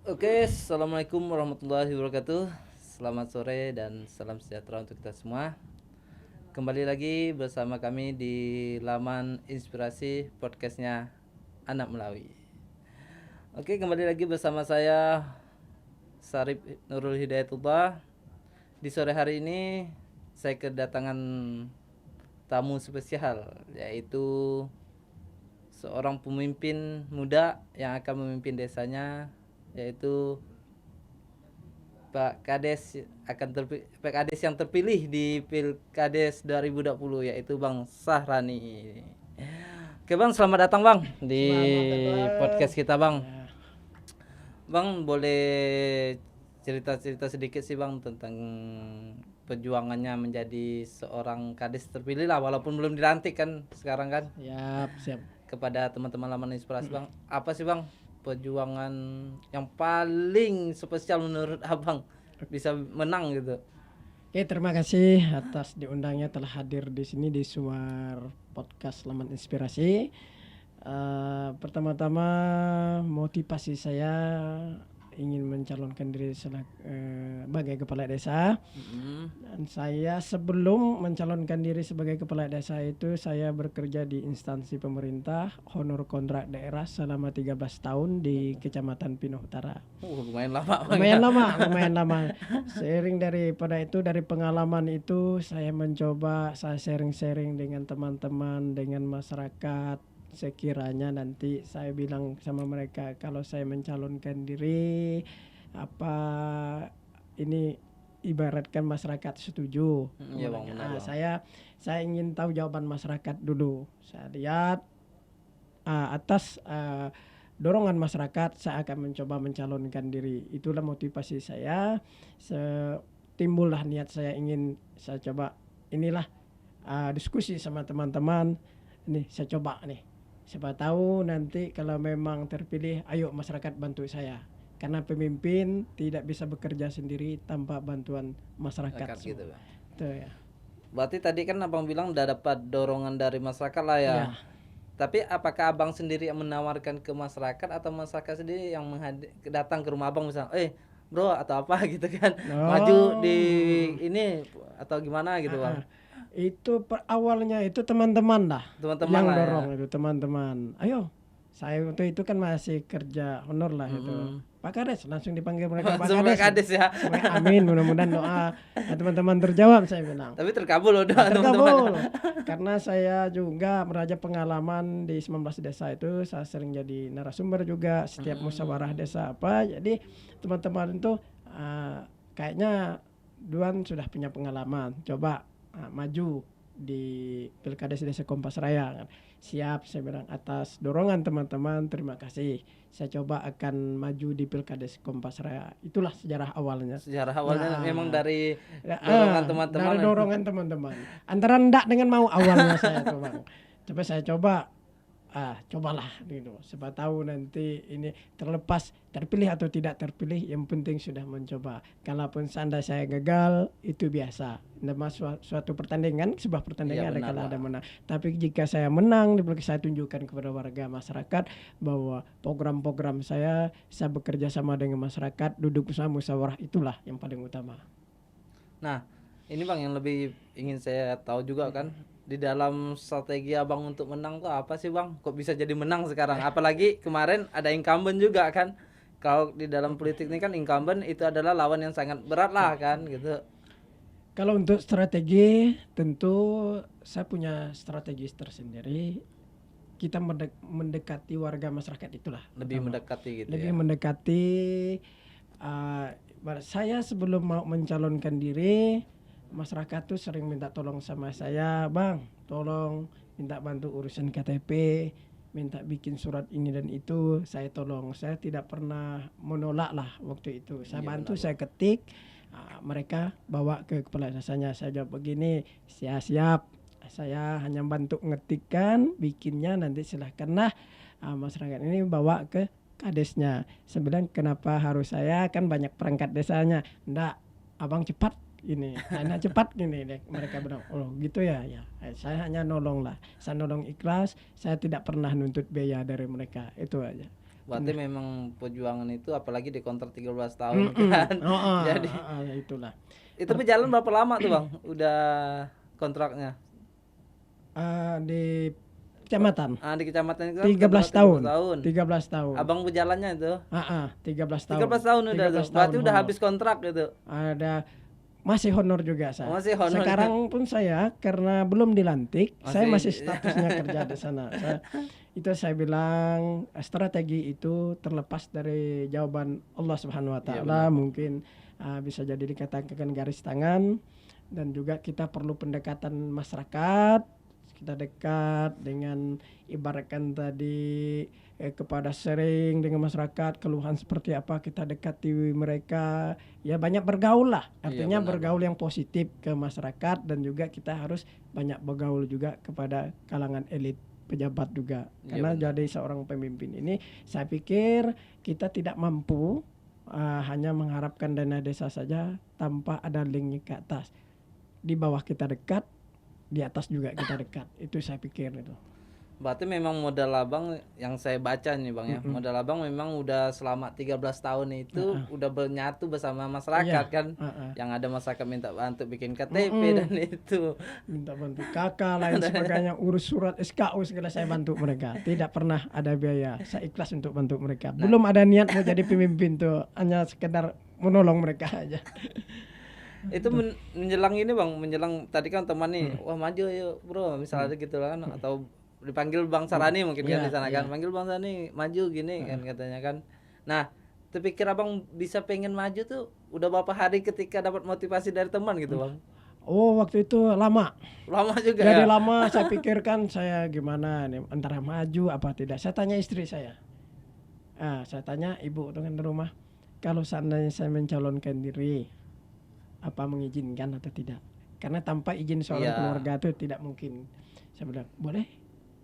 Oke, assalamualaikum warahmatullahi wabarakatuh. Selamat sore dan salam sejahtera untuk kita semua. Kembali lagi bersama kami di laman inspirasi podcastnya Anak Melawi. Oke, kembali lagi bersama saya Sarip Nurul Hidayatullah. Di sore hari ini saya kedatangan tamu spesial, yaitu seorang pemimpin muda yang akan memimpin desanya, yaitu Pak Kades yang terpilih di Pilkades 2020, yaitu Bang Sahrani. Oke Bang, selamat datang Bang di podcast kita Bang. Ya, Bang boleh cerita-cerita sedikit sih Bang tentang perjuangannya menjadi seorang Kades terpilih lah, walaupun belum dilantik kan sekarang kan, siap. kepada teman-teman laman inspirasi Bang. Apa sih Bang perjuangan yang paling spesial menurut Abang bisa menang gitu? Oke, terima kasih atas diundangnya telah hadir di sini di Suar Podcast Laman Inspirasi. Pertama-tama motivasi saya ingin mencalonkan diri sebagai kepala desa. Dan saya sebelum mencalonkan diri sebagai kepala desa itu saya bekerja di instansi pemerintah honor kontrak daerah selama 13 tahun di Kecamatan Pinoh Utara. Lumayan lama Bang. Lumayan lama. Seiring daripada itu, dari pengalaman itu saya mencoba, saya sharing-sharing dengan teman-teman, dengan masyarakat. Sekiranya nanti saya bilang sama mereka kalau saya mencalonkan diri, apa ini ibaratkan masyarakat setuju. Iya Bang, benar Bang. Saya ingin tahu jawaban masyarakat dulu. Saya lihat atas dorongan masyarakat saya akan mencoba mencalonkan diri. Itulah motivasi saya. Timbullah niat saya ingin saya coba inilah diskusi sama teman-teman. Nih saya coba nih. Siapa tahu nanti kalau memang terpilih, ayo masyarakat bantu saya. Karena pemimpin tidak bisa bekerja sendiri tanpa bantuan masyarakat. Gitu Bang. Itu ya. Berarti tadi kan Abang bilang udah dapat dorongan dari masyarakat lah ya. Ya. Tapi apakah Abang sendiri yang menawarkan ke masyarakat atau masyarakat sendiri yang datang ke rumah Abang misalnya, bro atau apa gitu kan, maju di ini atau gimana gitu Bang? Itu awalnya itu teman-teman lah Teman-teman yang lah ya. dorong itu teman-teman. Ayo, saya waktu itu kan masih kerja honor lah itu. Pak Kades langsung dipanggil mereka Pak Langsung Pak Kades ya. Amin, mudah-mudahan doa teman-teman terjawab saya bilang. Tapi terkabul loh doa Terkabul. teman-teman. Karena saya juga meraja pengalaman di 19 desa itu, saya sering jadi narasumber juga setiap musyawarah desa apa. Jadi teman-teman itu kayaknya Duan sudah punya pengalaman. Coba maju di Pilkades Desa Kompas Raya. Siap, saya bilang, atas dorongan teman-teman, terima kasih. Saya coba akan maju di Pilkades Kompas Raya. Itulah sejarah awalnya. Sejarah awalnya memang dari dorongan teman-teman. Dari dorongan teman-teman. Antara enggak dengan mau awalnya saya tuh Bang. Coba saya cobalah gitu. Siapa tahu nanti ini terlepas terpilih atau tidak terpilih, yang penting sudah mencoba. Kalaupun seandainya saya gagal, itu biasa. Nama suatu pertandingan, sebuah pertandingan ada kalau ada menang. Tapi jika saya menang, saya tunjukkan kepada warga masyarakat bahwa program-program saya bekerja sama dengan masyarakat, duduk bersama musyawarah, itulah yang paling utama. Nah, ini Bang yang lebih ingin saya tahu juga kan, di dalam strategi Abang untuk menang tuh apa sih Bang? Kok bisa jadi menang sekarang? Apalagi kemarin ada incumbent juga kan. Kalau di dalam politik ini kan incumbent itu adalah lawan yang sangat berat lah kan gitu. Kalau untuk strategi, tentu saya punya strategi tersendiri. Kita mendekati warga masyarakat itulah. Lebih mendekati gitu Lebih ya. mendekati. Saya sebelum mau mencalonkan diri, masyarakat tuh sering minta tolong sama saya, Bang, tolong minta bantu urusan KTP, minta bikin surat ini dan itu, saya tolong. Saya tidak pernah menolak lah waktu itu. Saya bantu, saya ketik, mereka bawa ke kepala desanya. Saya jawab begini, siap. Saya hanya bantu ngetikkan, bikinnya nanti silahkanlah masyarakat ini bawa ke kadesnya. Sebenarnya kenapa harus saya, kan banyak perangkat desanya. Nggak, abang cepat ini, karena cepat gini deh. Mereka bilang, oh gitu ya. Saya hanya nolong lah. Saya nolong ikhlas. Saya tidak pernah nuntut biaya dari mereka. Itu aja. Berarti memang perjuangan itu apalagi di kontrak 13 tahun kan. Jadi Ya itulah. itu berjalan berapa lama tuh Bang? Udah kontraknya? Di kecamatan Di kecamatan itu kan 13 tahun. 13 tahun. Abang berjalannya itu 13 tahun. 13 tahun udah tuh. 13 Berarti tahun udah honor. habis kontrak gitu. Ada masih honor juga saya. Masih honor. Sekarang pun saya karena belum dilantik, saya masih Masih- statusnya kerja di sana. Itu saya bilang strategi itu terlepas dari jawaban Allah Subhanahu wa Iya, taala, mungkin bisa jadi dikatakan garis tangan, dan juga kita perlu pendekatan masyarakat. Kita dekat dengan ibaratkan tadi kepada sering dengan masyarakat, keluhan seperti apa kita dekati mereka, ya banyak bergaul lah, artinya benar. bergaul yang positif ke masyarakat, dan juga kita harus banyak bergaul juga kepada kalangan elit pejabat juga, karena jadi seorang pemimpin ini saya pikir kita tidak mampu hanya mengharapkan dana desa saja tanpa ada linknya ke atas. Di bawah kita dekat, di atas juga kita dekat, itu saya pikir itu. Berarti memang modal abang yang saya baca nih Bang ya. Modal abang memang udah selama 13 tahun itu udah bernyatu bersama masyarakat kan. Yang ada masyarakat minta bantu bikin KTP dan itu. Minta bantu kakak lain sebagainya, urus surat SKU segala saya bantu mereka. Tidak pernah ada biaya, saya ikhlas untuk bantu mereka. Belum ada niat mau jadi pemimpin tuh, hanya sekedar menolong mereka aja. Itu menjelang ini Bang, menjelang tadi kan teman nih, wah maju yuk bro, misalnya gitu kan, atau dipanggil Bang Sarani mungkin kan di sana kan, panggil Bang Sarani maju gini kan katanya kan. Nah, terpikir abang bisa pengen maju tuh udah berapa hari ketika dapat motivasi dari teman gitu Bang? Oh, waktu itu lama juga jadi ya? lama saya pikirkan saya gimana nih antara maju apa tidak. Saya tanya istri saya, saya tanya ibu dengan di rumah, kalau seandainya saya mencalonkan diri, apa mengizinkan atau tidak, karena tanpa izin seorang keluarga itu tidak mungkin. Saya bilang boleh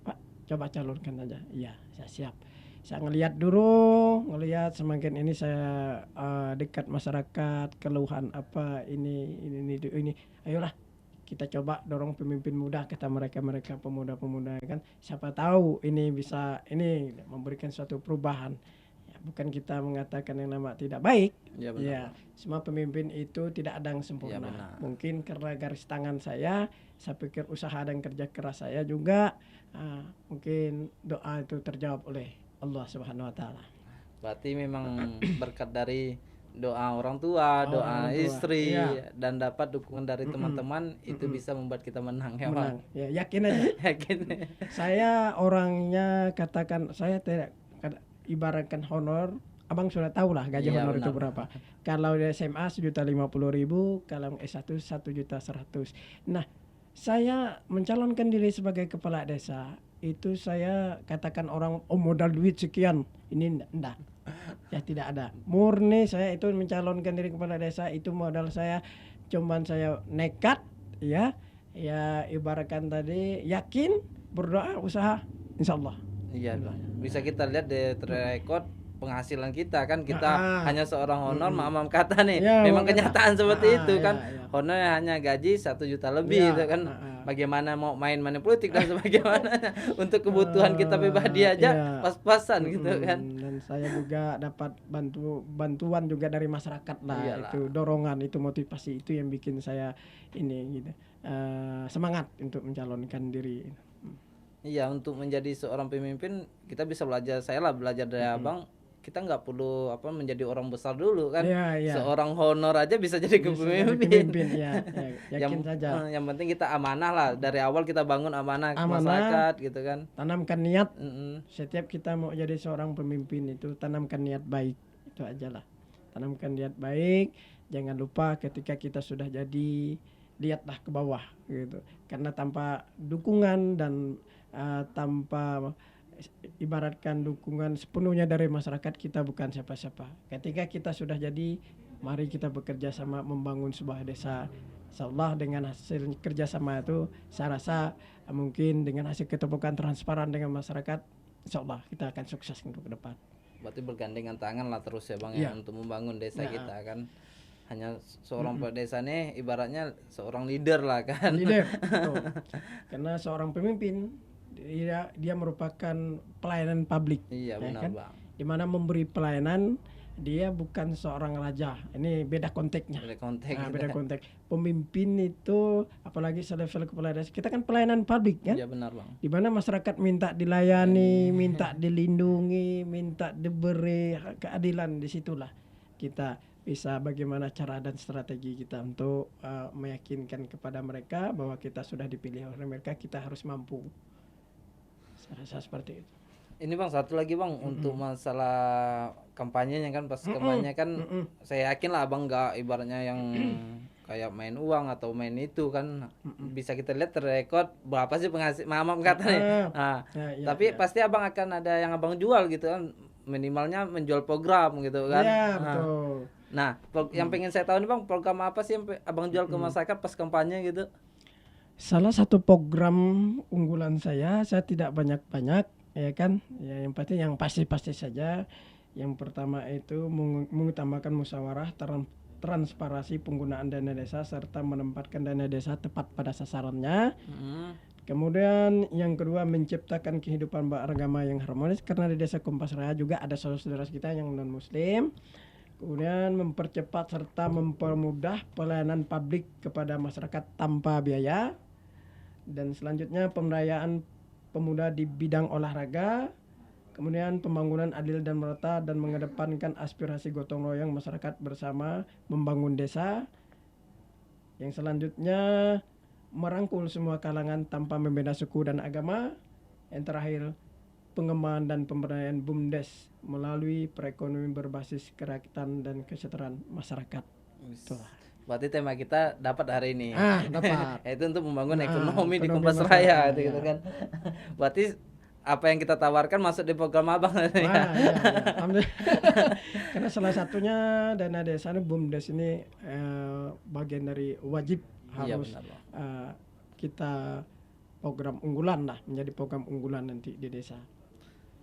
Pak, coba calonkan aja. Iya, saya siap. Saya ngelihat semakin ini saya dekat masyarakat, keluhan apa ini. Ayolah kita coba dorong pemimpin muda, kata mereka pemuda-pemuda kan. Siapa tahu ini bisa ini memberikan suatu perubahan. Ya, bukan kita mengatakan yang nama tidak baik. Ya, semua pemimpin itu tidak ada yang sempurna. Mungkin karena garis tangan saya pikir usaha dan kerja keras saya juga mungkin doa itu terjawab oleh Allah Subhanahu wa taala. Berarti memang berkat dari doa orang tua, doa istri dan dapat dukungan dari teman-teman itu bisa membuat kita menang ya Bang. Ya, yakin aja. Yakin. Saya orangnya katakan saya tidak ibaratkan honor. Abang sudah tahu lah gaji honor itu berapa. Kalau di SMA 1.050.000, kalau S1 1.100.000. Nah, saya mencalonkan diri sebagai kepala desa itu saya katakan orang modal duit sekian, ini enggak. Ya tidak ada. Murni saya itu mencalonkan diri kepala desa itu modal saya cuman saya nekat ya ibaratkan tadi yakin, berdoa, usaha, insyaallah. Iya Bang. Bisa kita lihat di record penghasilan kita kan, kita hanya seorang honor mamam kata nih memang kenyataan seperti itu kan. Honor hanya gaji 1 juta lebih itu kan. Bagaimana mau main money politik dan sebagaimana untuk kebutuhan kita pribadi aja pas-pasan gitu kan. Dan saya juga dapat bantuan juga dari masyarakat lah. Itu dorongan, itu motivasi, itu yang bikin saya ini gitu semangat untuk mencalonkan diri. Iya, untuk menjadi seorang pemimpin kita bisa belajar, belajar dari abang. Kita nggak perlu menjadi orang besar dulu kan. Seorang honor aja bisa jadi pemimpin. Yakin saja. Yang penting kita amanah lah, dari awal kita bangun amanah masyarakat gitu kan. Tanamkan niat. Setiap kita mau jadi seorang pemimpin itu tanamkan niat baik, itu aja lah. Tanamkan niat baik. Jangan lupa ketika kita sudah jadi, lihatlah ke bawah gitu. Karena tanpa dukungan dan tanpa ibaratkan dukungan sepenuhnya dari masyarakat, kita bukan siapa-siapa. Ketika kita sudah jadi, mari kita bekerja sama membangun sebuah desa. Insyaallah dengan hasil kerjasama itu saya rasa mungkin dengan hasil keterbukaan transparan dengan masyarakat, insyaallah kita akan sukses untuk ke depan. Berarti bergandengan tangan lah terus ya Bang ya untuk membangun desa kita kan. Hanya seorang desa nih ibaratnya seorang leader lah kan. Leader, betul. Karena seorang pemimpin dia merupakan pelayanan publik. Iya benar kan? Bang. di mana memberi pelayanan dia bukan seorang raja. Ini beda konteksnya. Beda konteks. Nah, beda konteks. Pemimpin itu apalagi level kepala desa. Kita kan pelayanan publik kan? Iya benar bang. Di mana masyarakat minta dilayani, minta dilindungi, minta diberi keadilan. Disitulah kita bisa bagaimana cara dan strategi kita untuk meyakinkan kepada mereka bahwa kita sudah dipilih oleh mereka, kita harus mampu. Saya rasa seperti itu. Ini bang satu lagi bang untuk masalah kampanyenya kan pas kampanye kan saya yakin lah abang nggak ibaratnya yang kayak main uang atau main itu kan bisa kita lihat terrekod berapa sih maaf katanya. Nah, tapi pasti abang akan ada yang abang jual gitu kan, minimalnya menjual program gitu kan. Iya betul. Nah, yang pengen saya tahu nih bang, program apa sih yang abang jual ke masyarakat pas kampanye gitu? Salah satu program unggulan saya tidak banyak-banyak ya kan, ya yang pasti saja. Yang pertama itu mengutamakan musyawarah, transparansi penggunaan dana desa serta menempatkan dana desa tepat pada sasarannya. Kemudian yang kedua menciptakan kehidupan beragama yang harmonis, karena di desa Kompas Raya juga ada saudara-saudara kita yang non muslim. Kemudian mempercepat serta mempermudah pelayanan publik kepada masyarakat tanpa biaya. Dan selanjutnya pemberdayaan pemuda di bidang olahraga, kemudian pembangunan adil dan merata dan mengedepankan aspirasi gotong royong masyarakat bersama membangun desa. Yang selanjutnya merangkul semua kalangan tanpa membeda suku dan agama. Yang terakhir pengembangan dan pemberdayaan BUMDes melalui perekonomian berbasis kerakyatan dan kesejahteraan masyarakat. Itulah. Berarti tema kita dapat hari ini. Dapat. Itu untuk membangun ekonomi di Kompas Raya gitu kan. Berarti apa yang kita tawarkan masuk di program abang. Iya. Karena salah satunya dana desa ini BUMDes ini bagian dari wajib harus kita program unggulan lah, menjadi program unggulan nanti di desa.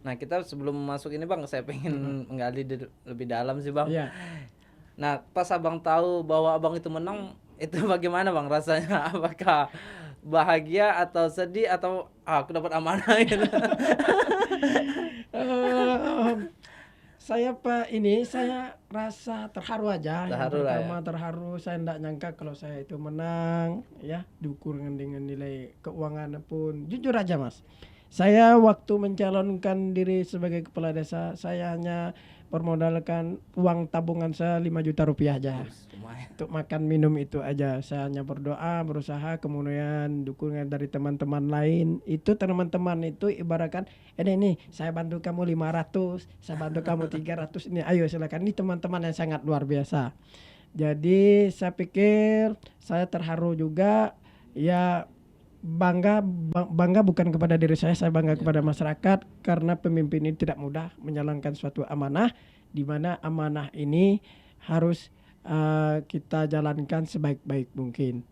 Nah kita sebelum masuk ini bang, saya pengen menggali lebih dalam sih bang. Iya. Nah pas abang tahu bahwa abang itu menang, itu bagaimana bang rasanya? Apakah bahagia atau sedih atau aku dapat amanah gitu? Saya rasa terharu aja. Terharu, saya tidak nyangka kalau saya itu menang ya, diukur dengan nilai keuangan pun. Jujur aja mas, saya waktu mencalonkan diri sebagai kepala desa, saya hanya bermodalkan uang tabungan saya 5 juta rupiah aja. Untuk makan minum itu aja. Saya hanya berdoa, berusaha, kemudian dukungan dari teman-teman lain. Itu teman-teman itu ibaratkan, ini saya bantu kamu 500, saya bantu kamu 300, ini ayo silakan. Ini teman-teman yang sangat luar biasa. Jadi saya pikir saya terharu juga, ya bangga bukan kepada diri saya bangga kepada masyarakat, karena pemimpin ini tidak mudah menjalankan suatu amanah, di mana amanah ini harus kita jalankan sebaik-baik mungkin.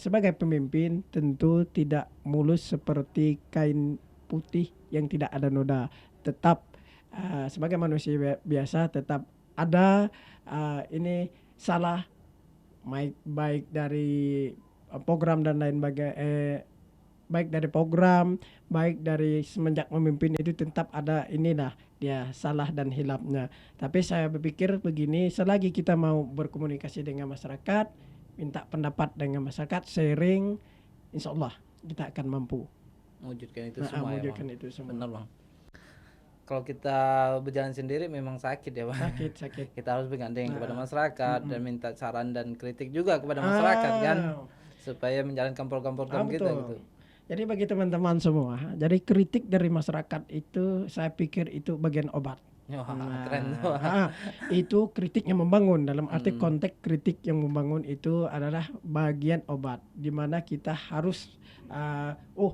Sebagai pemimpin tentu tidak mulus seperti kain putih yang tidak ada noda. Tetap sebagai manusia biasa tetap ada ini salah, baik dari program dan lain baik dari program, baik dari semenjak memimpin itu tetap ada inilah dia salah dan hilapnya. Tapi saya berpikir begini, selagi kita mau berkomunikasi dengan masyarakat, minta pendapat dengan masyarakat, sharing, insya Allah kita akan mampu mewujudkan itu semua. Benar bang. Kalau kita berjalan sendiri memang sakit ya bang. Sakit. Kita harus bergandengan kepada masyarakat dan minta saran dan kritik juga kepada masyarakat kan, supaya menjalankan program-program kita gitu. Jadi bagi teman-teman semua, jadi kritik dari masyarakat itu saya pikir itu bagian obat. Keren tuh. Itu kritik yang membangun, dalam arti konteks kritik yang membangun itu adalah bagian obat, di mana kita harus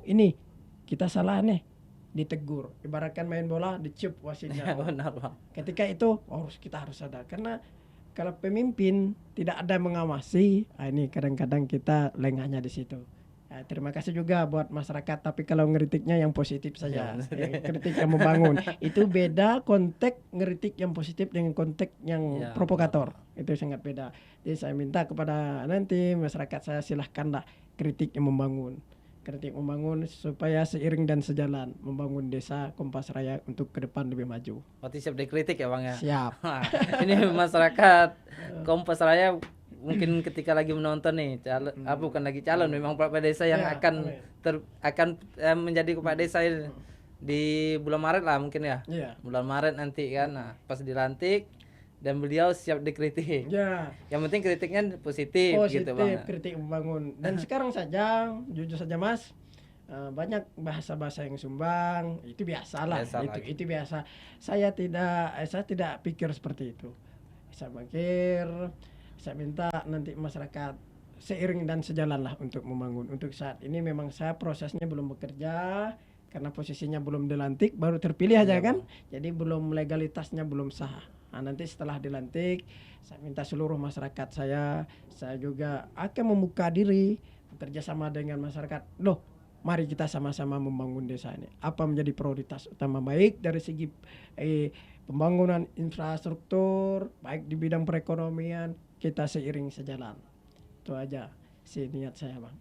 ini kita salah nih, ditegur. Ibaratkan main bola dicium wasitnya. Benar bang. Ketika itu kita harus sadar, karena kalau pemimpin tidak ada mengawasi, ini kadang-kadang kita lengahnya di situ. Terima kasih juga buat masyarakat, tapi kalau ngeritiknya yang positif saja, kritik yang membangun. Itu beda konteks ngeritik yang positif dengan konteks yang provokator. Itu sangat beda. Jadi saya minta kepada nanti masyarakat saya, silahkanlah kritik yang membangun. kritik membangun supaya seiring dan sejalan membangun desa Kompas Raya untuk ke depan lebih maju. Berarti siap dikritik ya Bang ya. Siap. Ini masyarakat Kompas Raya mungkin ketika lagi menonton nih calon, bukan lagi calon, memang kepala desa yang Ya, akan menjadi kepala desa ini di bulan Maret lah mungkin ya. Iya. Bulan Maret nanti kan. Nah, pas dilantik dan beliau siap dikritik. Ya. Yang penting kritiknya positif gitu Bang. Kritik membangun. Dan sekarang saja, jujur saja Mas, banyak bahasa-bahasa yang sumbang, itu biasalah. Itu biasa. Saya tidak pikir seperti itu. Saya pikir, saya minta nanti masyarakat seiring dan sejalan lah untuk membangun. Untuk saat ini memang saya prosesnya belum bekerja karena posisinya belum dilantik, baru terpilih aja kan. Jadi belum legalitasnya belum sah. Nah, nanti setelah dilantik, saya minta seluruh masyarakat saya juga akan membuka diri bekerja sama dengan masyarakat. Loh, mari kita sama-sama membangun desa ini. Apa menjadi prioritas utama, baik dari segi pembangunan infrastruktur, baik di bidang perekonomian, kita seiring sejalan. Itu aja sih niat saya Bang.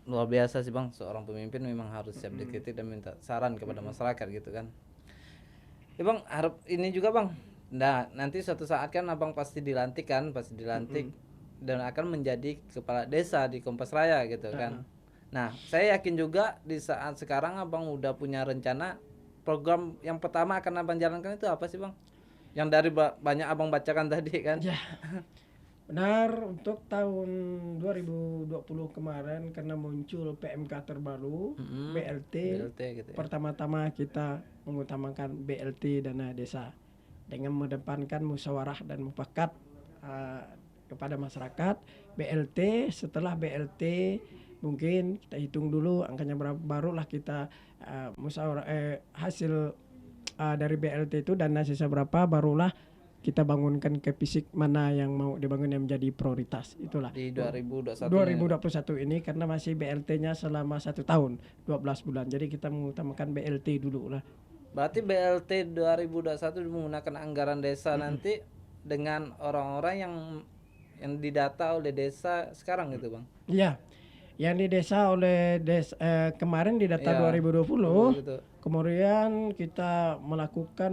Luar biasa sih Bang, seorang pemimpin memang harus siap dikritik dan minta saran kepada masyarakat gitu kan. Ya Bang, harap ini juga Bang. Nah, nanti suatu saat kan Abang pasti dilantik dan akan menjadi kepala desa di Kompas Raya gitu kan. Nah, saya yakin juga di saat sekarang Abang udah punya rencana program yang pertama akan Abang jalankan itu apa sih Bang? Yang dari banyak Abang bacakan tadi kan. Ya. Benar, untuk tahun 2020 kemarin karena muncul PMK terbaru, BLT gitu ya. Pertama-tama kita mengutamakan BLT dana desa dengan mengedepankan musyawarah dan mufakat kepada masyarakat. BLT, setelah BLT mungkin kita hitung dulu angkanya berapa, barulah kita musyawarah hasil dari BLT itu dana sisa berapa, barulah kita bangunkan ke fisik mana yang mau dibangun yang menjadi prioritas. Itulah di 2021 ini karena masih BLT-nya selama 1 tahun 12 bulan, jadi kita mengutamakan BLT dulu lah. Berarti BLT 2021 menggunakan anggaran desa nanti dengan orang-orang yang didata oleh desa sekarang gitu Bang? Iya, yang di desa oleh kemarin di data 2020 gitu. Kemudian kita melakukan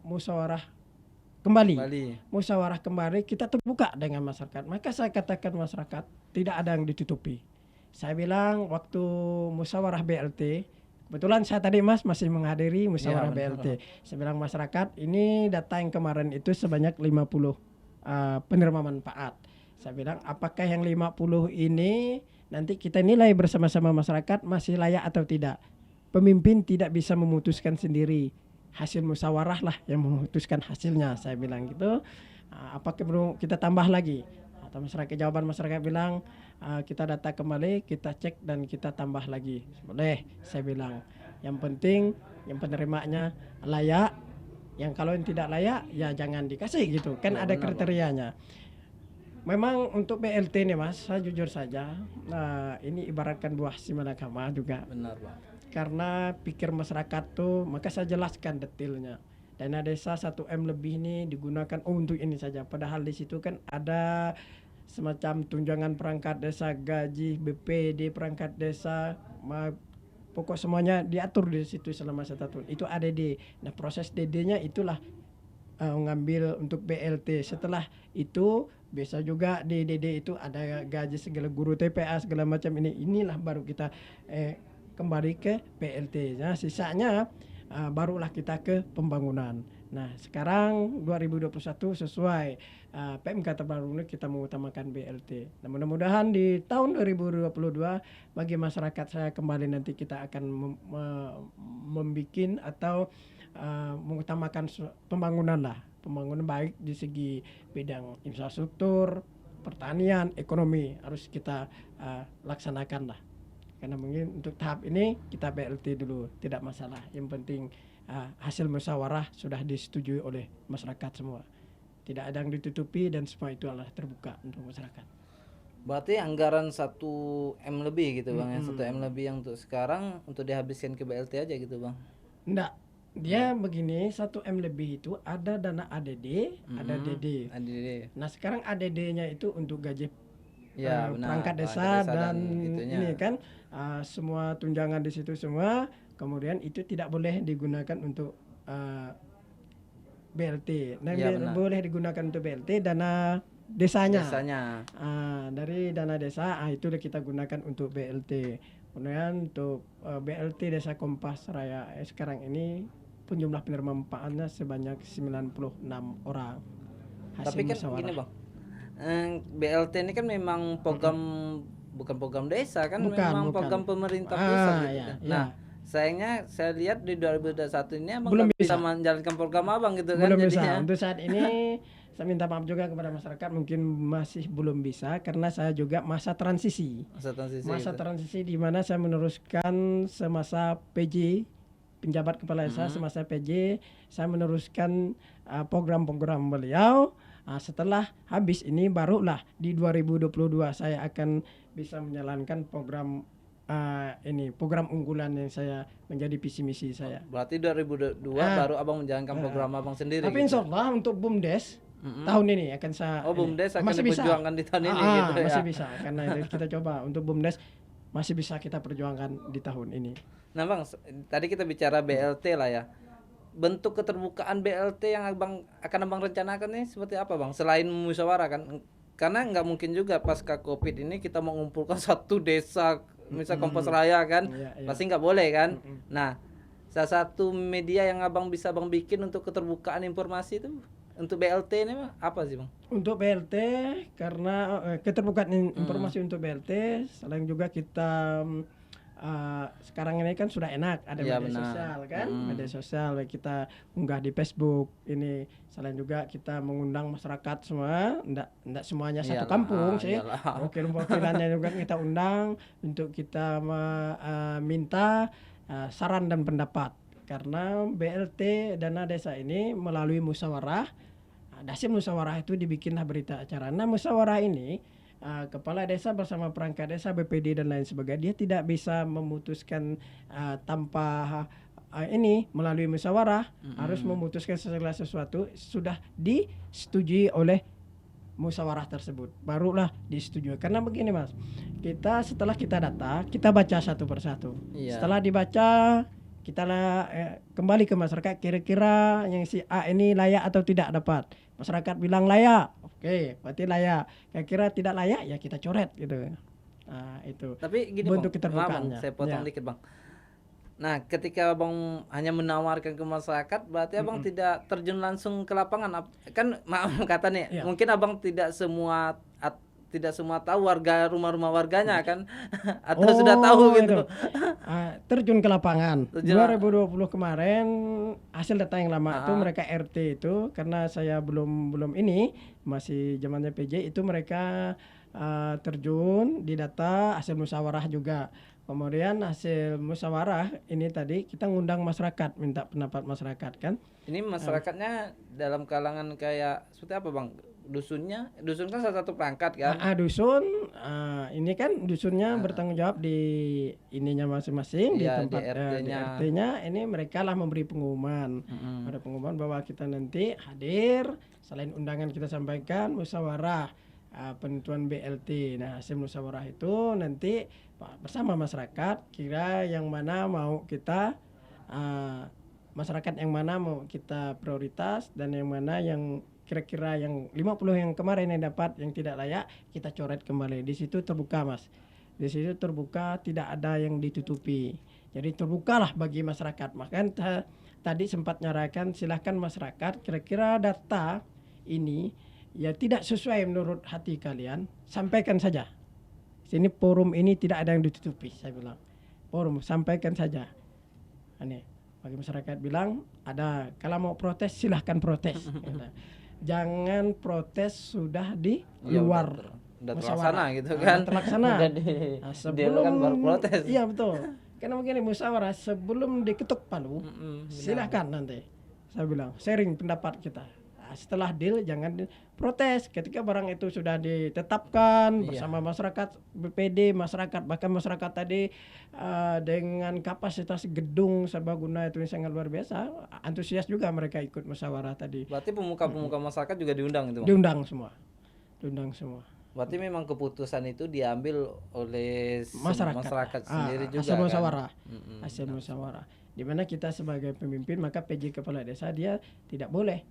musyawarah kembali. Musyawarah kembali, kita terbuka dengan masyarakat. Maka saya katakan masyarakat tidak ada yang ditutupi. Saya bilang waktu musyawarah BLT, kebetulan saya tadi Mas masih menghadiri musyawarah BLT. Saya bilang masyarakat, ini data yang kemarin itu sebanyak 50 penerima manfaat. Saya bilang apakah yang 50 ini nanti kita nilai bersama-sama masyarakat masih layak atau tidak. Pemimpin tidak bisa memutuskan sendiri. Hasil musyawarah lah yang memutuskan hasilnya, saya bilang gitu. Apakah perlu kita tambah lagi? Atau jawaban masyarakat bilang kita data kembali, kita cek dan kita tambah lagi. Boleh, saya bilang. Yang penting yang penerimanya layak. Yang kalau yang tidak layak ya jangan dikasih gitu. Kan ada kriterianya. Memang untuk BLT nih Mas, saya jujur saja, ini ibaratkan buah si malakama juga. Benar Bang. Karena pikir masyarakat tuh, maka saya jelaskan detailnya. Dana desa 1M lebih ini digunakan untuk ini saja. Padahal di situ kan ada semacam tunjangan perangkat desa, gaji, BPD perangkat desa, pokok semuanya diatur di situ selama 1 tahun. Itu ADD. Nah, proses DD-nya itulah mengambil untuk BLT. Setelah itu bisa juga di DD itu ada gaji segala guru TPA segala macam ini. Inilah baru kita kembali ke BLT. Nah, sisanya barulah kita ke pembangunan. Nah, sekarang 2021 sesuai PMK terbaru ini kita mengutamakan BLT. Nah, mudah-mudahan di tahun 2022 bagi masyarakat saya kembali nanti kita akan membikin atau mengutamakan pembangunan lah. Pembangunan baik di segi bidang infrastruktur, pertanian, ekonomi harus kita laksanakan lah. Karena mungkin untuk tahap ini kita BLT dulu, tidak masalah. Yang penting hasil musyawarah sudah disetujui oleh masyarakat semua. Tidak ada yang ditutupi dan semua itu adalah terbuka untuk masyarakat. Berarti anggaran 1M lebih gitu Bang, 1M lebih yang untuk sekarang untuk dihabiskan ke BLT aja gitu Bang? Enggak, dia begini, 1M lebih itu ada dana ADD, ada DD. Nah sekarang ADD-nya itu untuk gaji Ya, benar. perangkat Perangkat desa desa dan itunya. ini kan semua tunjangan di situ semua. Kemudian itu tidak boleh digunakan untuk BLT. Nah, Iya, benar. boleh digunakan untuk BLT dana desanya. Desanya. Dari dana desa itu kita gunakan untuk BLT. Kemudian untuk BLT Desa Kompas Raya sekarang ini jumlah penerima manfaatnya sebanyak 96 orang. Hasil Tapi kan musyawarah. gini bang, BLT ini kan memang program bukan program desa kan, memang program pemerintah pusat gitu ya, kan. ya. Nah, sayangnya saya lihat di 2021 ini abang Belum nggak bisa bisa. menjalankan program abang gitu kan Belum bisa. jadinya. Untuk saat ini saya minta maaf juga kepada masyarakat, mungkin masih belum bisa karena saya juga masa transisi. Masa Gitu. Transisi di mana saya meneruskan semasa PJ, penjabat kepala desa semasa PJ, saya meneruskan program-program beliau. Setelah habis ini barulah di 2022 saya akan bisa menjalankan program ini program unggulan yang saya menjadi visi misi saya. Berarti 2022 baru abang menjalankan program abang sendiri. Tapi gitu. insya Allah untuk BUMDes tahun ini akan saya. BUMDes akan masih diperjuangkan di tahun ini gitu ya. Masih bisa karena itu kita coba untuk BUMDes masih bisa kita perjuangkan di tahun ini. Nah bang, tadi kita bicara BLT lah ya. Bentuk keterbukaan BLT yang akan abang rencanakan nih seperti apa bang? Selain musyawarah kan, karena nggak mungkin juga pasca COVID ini kita mengumpulkan satu desa, misal Kompas Raya kan, pasti nggak boleh kan. Nah, salah satu media yang abang bisa abang bikin untuk keterbukaan informasi itu untuk BLT ini apa sih bang? Untuk BLT karena keterbukaan informasi untuk BLT, selain juga kita sekarang ini kan sudah enak ada media sosial kan, media sosial kita unggah di Facebook ini. Selain juga kita mengundang masyarakat semua, enggak semuanya satu kampung sih, wakil-wakilannya juga kita undang untuk kita minta saran dan pendapat karena BLT dana desa ini melalui musyawarah. Hasil musyawarah itu dibikinlah berita acara. Nah, musyawarah ini kepala desa bersama perangkat desa, BPD dan lain sebagainya, dia tidak bisa memutuskan tanpa ini melalui musyawarah. Harus memutuskan segala sesuatu sudah disetujui oleh musyawarah tersebut, barulah disetujui. Karena begini mas, setelah kita data, kita baca satu persatu. Setelah dibaca, kita kembali ke masyarakat, kira-kira yang si A ini layak atau tidak dapat. Masyarakat bilang layak, oke, berarti layak. Kira-kira tidak layak, ya kita coret gitu. Nah itu. Tapi gini bentuk bang, keterbukaannya. Saya potong dikit bang. Nah, ketika abang hanya menawarkan ke masyarakat, berarti abang tidak terjun langsung ke lapangan. Kan maaf kata nih, mungkin abang tidak semua tahu rumah-rumah warganya kan, atau sudah tahu gitu. Terjun ke lapangan. 2020 kemarin hasil data yang lama itu mereka RT itu, karena saya belum ini masih zamannya PJ itu mereka terjun di data hasil musyawarah juga. Kemudian hasil musyawarah ini tadi kita ngundang masyarakat, minta pendapat masyarakat kan. Ini masyarakatnya dalam kalangan kayak seperti apa bang? Dusun kan salah satu perangkat kan? Dusun, ini kan dusunnya bertanggung jawab di ininya masing-masing, di tempat RT-nya. Ini mereka lah memberi pengumuman, ada pengumuman bahwa kita nanti hadir, selain undangan kita sampaikan musyawarah penentuan BLT. Nah hasil musyawarah itu nanti bersama masyarakat kira yang mana mau kita masyarakat yang mana mau kita prioritas, dan yang mana yang kira-kira yang 50 yang kemarin yang dapat yang tidak layak kita coret kembali. Di situ terbuka mas, di situ terbuka, tidak ada yang ditutupi, jadi terbukalah bagi masyarakat. Makanya tadi sempat nyarakan silahkan masyarakat kira-kira data ini ya tidak sesuai menurut hati kalian, sampaikan saja. Sini forum ini tidak ada yang ditutupi, saya bilang. Forum sampaikan saja. Ini bagi masyarakat bilang ada, kalau mau protes silahkan protes. Jangan protes sudah di luar. Udah terlaksana gitu kan. Terlaksana. Sebelum kan baru protes. Iya betul. Karena begini musyawarah sebelum diketuk palu, silahkan nanti. Saya bilang sharing pendapat kita. Setelah deal jangan protes. Ketika barang itu sudah ditetapkan bersama masyarakat, BPD, masyarakat, bahkan masyarakat tadi dengan kapasitas gedung serbaguna itu sangat luar biasa, antusias juga mereka ikut musyawarah tadi. Berarti pemuka-pemuka masyarakat juga diundang itu bang? Diundang semua. Berarti memang keputusan itu diambil oleh masyarakat sendiri juga hasil kan. musyawarah. Mm-mm. Hasil musyawarah. Di mana kita sebagai pemimpin, maka PJ kepala desa dia tidak boleh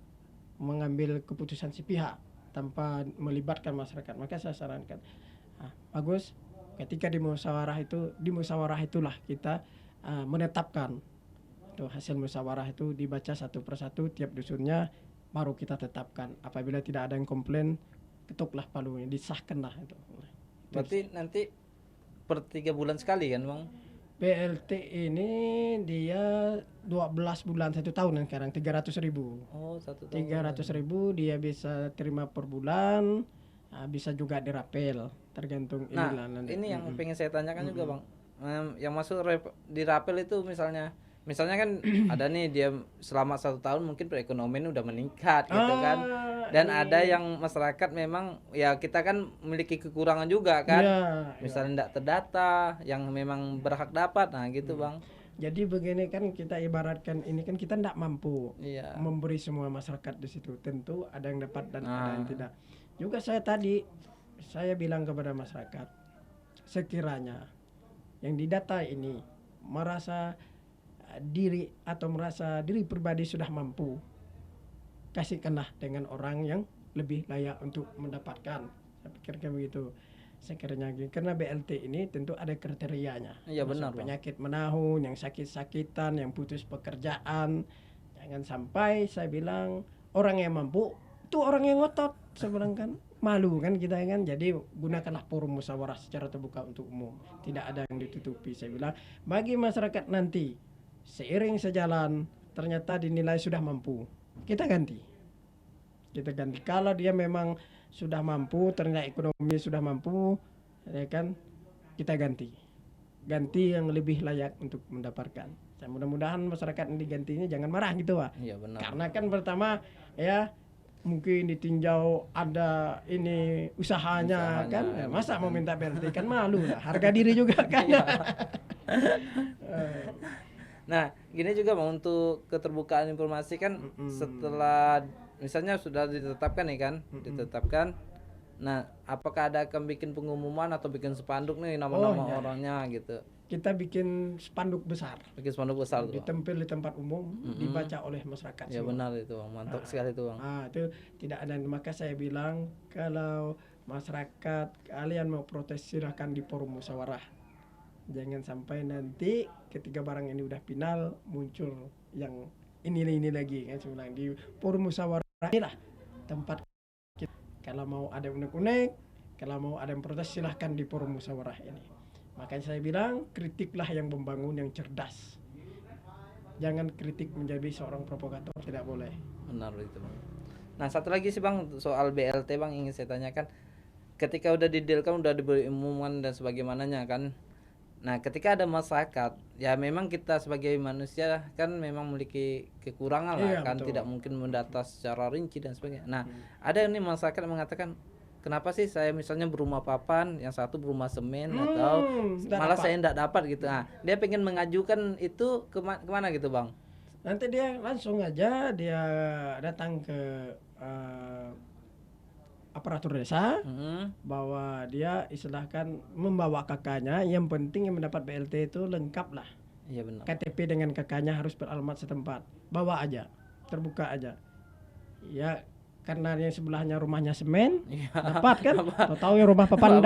mengambil keputusan sepihak tanpa melibatkan masyarakat. Maka saya sarankan, bagus ketika di musyawarah itulah kita menetapkan tuh hasil musyawarah itu, dibaca satu persatu tiap dusunnya, baru kita tetapkan. Apabila tidak ada yang komplain, ketuklah palunya, disahkanlah itu. Berarti nanti per 3 bulan sekali kan Bang? PLT ini dia 12 bulan 1 tahun yang sekarang 300.000. Oh 1 tahun. 300.000 dia bisa terima per bulan, bisa juga dirapel tergantung Nah inilah nanti. ini yang pengen saya tanyakan juga Bang. Yang masuk di rapel itu misalnya kan ada nih dia selama 1 tahun mungkin perekonomian udah meningkat gitu kan, dan ada yang masyarakat memang ya kita kan memiliki kekurangan juga kan, misalnya tidak terdata yang memang berhak dapat, nah gitu Bang. Jadi begini kan, kita ibaratkan ini kan kita tidak mampu memberi semua masyarakat di situ, tentu ada yang dapat dan ada yang tidak. Juga saya bilang kepada masyarakat, sekiranya yang didata ini merasa diri pribadi sudah mampu, kasihkanlah dengan orang yang lebih layak untuk mendapatkan. Saya pikirkan begitu sekiranya, karena BLT ini tentu ada kriterianya. Iya benar, penyakit menahun, yang sakit-sakitan, yang putus pekerjaan. Jangan sampai saya bilang orang yang mampu itu orang yang ngotot, saya bilang kan malu kan kita kan. Jadi gunakanlah forum musyawarah secara terbuka untuk umum, tidak ada yang ditutupi. Saya bilang bagi masyarakat nanti seiring sejalan ternyata dinilai sudah mampu, kita ganti. Kalau dia memang sudah mampu, ternyata ekonomi sudah mampu, ya kan, kita ganti yang lebih layak untuk mendapatkan. Mudah-mudahan masyarakat yang digantinya jangan marah gitu Pak. Iya benar. Karena kan pertama ya mungkin ditinjau ada ini usahanya kan, masa mau minta BLT kan malu lah, harga diri juga kan. Nah gini juga Bang, untuk keterbukaan informasi kan setelah misalnya sudah ditetapkan nih kan, ditetapkan. Nah, apakah ada akan bikin pengumuman atau bikin spanduk nih nama-nama orangnya gitu? Kita bikin spanduk besar. Bikin spanduk besar tuh. Ditempel di tempat umum, dibaca oleh masyarakat. Ya semua. Benar itu Bang, mantap sekali itu Bang. Itu tidak ada, maka saya bilang kalau masyarakat kalian mau protes silahkan di forum musyawarah. Jangan sampai nanti ketika barang ini udah final muncul yang ini lagi kan. Saya bilang di forum musyawarah inilah tempat kita. Kalau mau ada unek-unek, kalau mau ada yang protes silahkan di forum musyawarah ini. Makanya saya bilang kritiklah yang membangun, yang cerdas. Jangan kritik menjadi seorang provokator, tidak boleh. Benar itu Bang. Nah satu lagi sih Bang, soal BLT Bang ingin saya tanyakan. Ketika udah didealkan, udah diberi umuman dan sebagaimananya kan. Nah ketika ada masyarakat, ya memang kita sebagai manusia kan memang memiliki kekurangan lah kan, betul. Tidak mungkin mendata secara rinci dan sebagainya. Nah ada ini masyarakat yang mengatakan, kenapa sih saya misalnya berumah papan, yang satu berumah semen atau malah saya tidak dapat gitu. Nah dia pengen mengajukan itu kemana gitu Bang? Nanti dia langsung aja dia datang ke aparatur desa, bahwa dia istilahkan membawa kakaknya. Yang penting yang mendapat BLT itu lengkap lah. Iya benar. KTP dengan kakaknya harus beralamat setempat. Bawa aja, terbuka aja. Ya karena yang sebelahnya rumahnya semen, dapat kan? Tahu yang rumah papan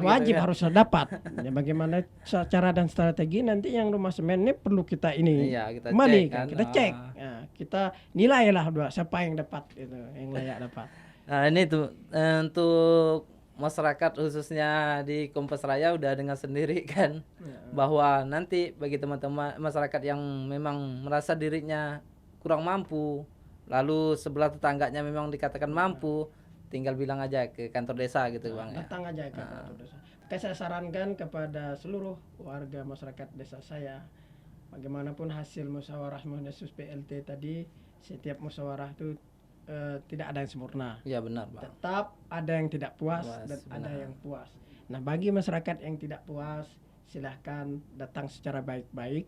wajib gitu, harus dapat. Ya bagaimana cara dan strategi nanti yang rumah semen ini perlu kita ini kita kembali cek, kan? Kita cek. Ya, kita nilai lah siapa yang dapat itu, yang layak dapat. Nah ini tuh untuk masyarakat khususnya di Kompas Raya udah dengar sendiri kan, bahwa nanti bagi teman-teman masyarakat yang memang merasa dirinya kurang mampu, lalu sebelah tetangganya memang dikatakan mampu, tinggal bilang aja ke kantor desa gitu Bang. Datang aja ke kantor desa. Saya sarankan kepada seluruh warga masyarakat desa saya, bagaimanapun hasil musyawarah mengenai BLT tadi, setiap musyawarah itu tidak ada yang sempurna. Iya benar Bang. Tetap ada yang tidak puas dan ada yang puas. Nah bagi masyarakat yang tidak puas, silahkan datang secara baik-baik,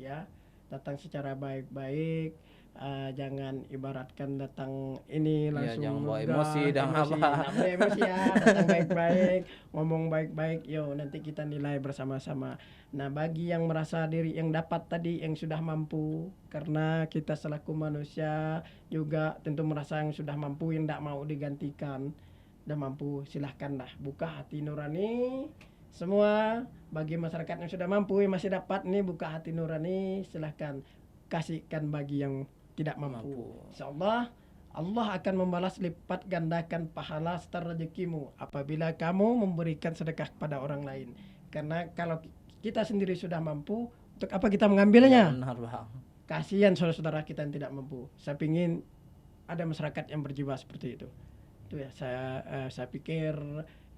ya, datang secara baik-baik. jangan ibaratkan datang ini langsung jangan bawa ngegas, emosi dan apa. nggak boleh emosi ya, datang baik-baik, ngomong baik-baik, yo nanti kita nilai bersama-sama. Nah bagi yang merasa diri yang dapat tadi, yang sudah mampu, karena kita selaku manusia juga tentu merasa yang sudah mampu, yang tidak mau digantikan, udah mampu, silahkanlah buka hati nurani. Semua bagi masyarakat yang sudah mampu, yang masih dapat nih buka hati nurani, silahkan kasihkan bagi yang tidak mampu. Insyaallah Allah akan membalas lipat gandakan pahala serta rezekimu apabila kamu memberikan sedekah kepada orang lain. Karena kalau kita sendiri sudah mampu, untuk apa kita mengambilnya? Benar Bang. Kasihan saudara-saudara kita yang tidak mampu. Saya ingin ada masyarakat yang berjiwa seperti itu. Itu ya saya pikir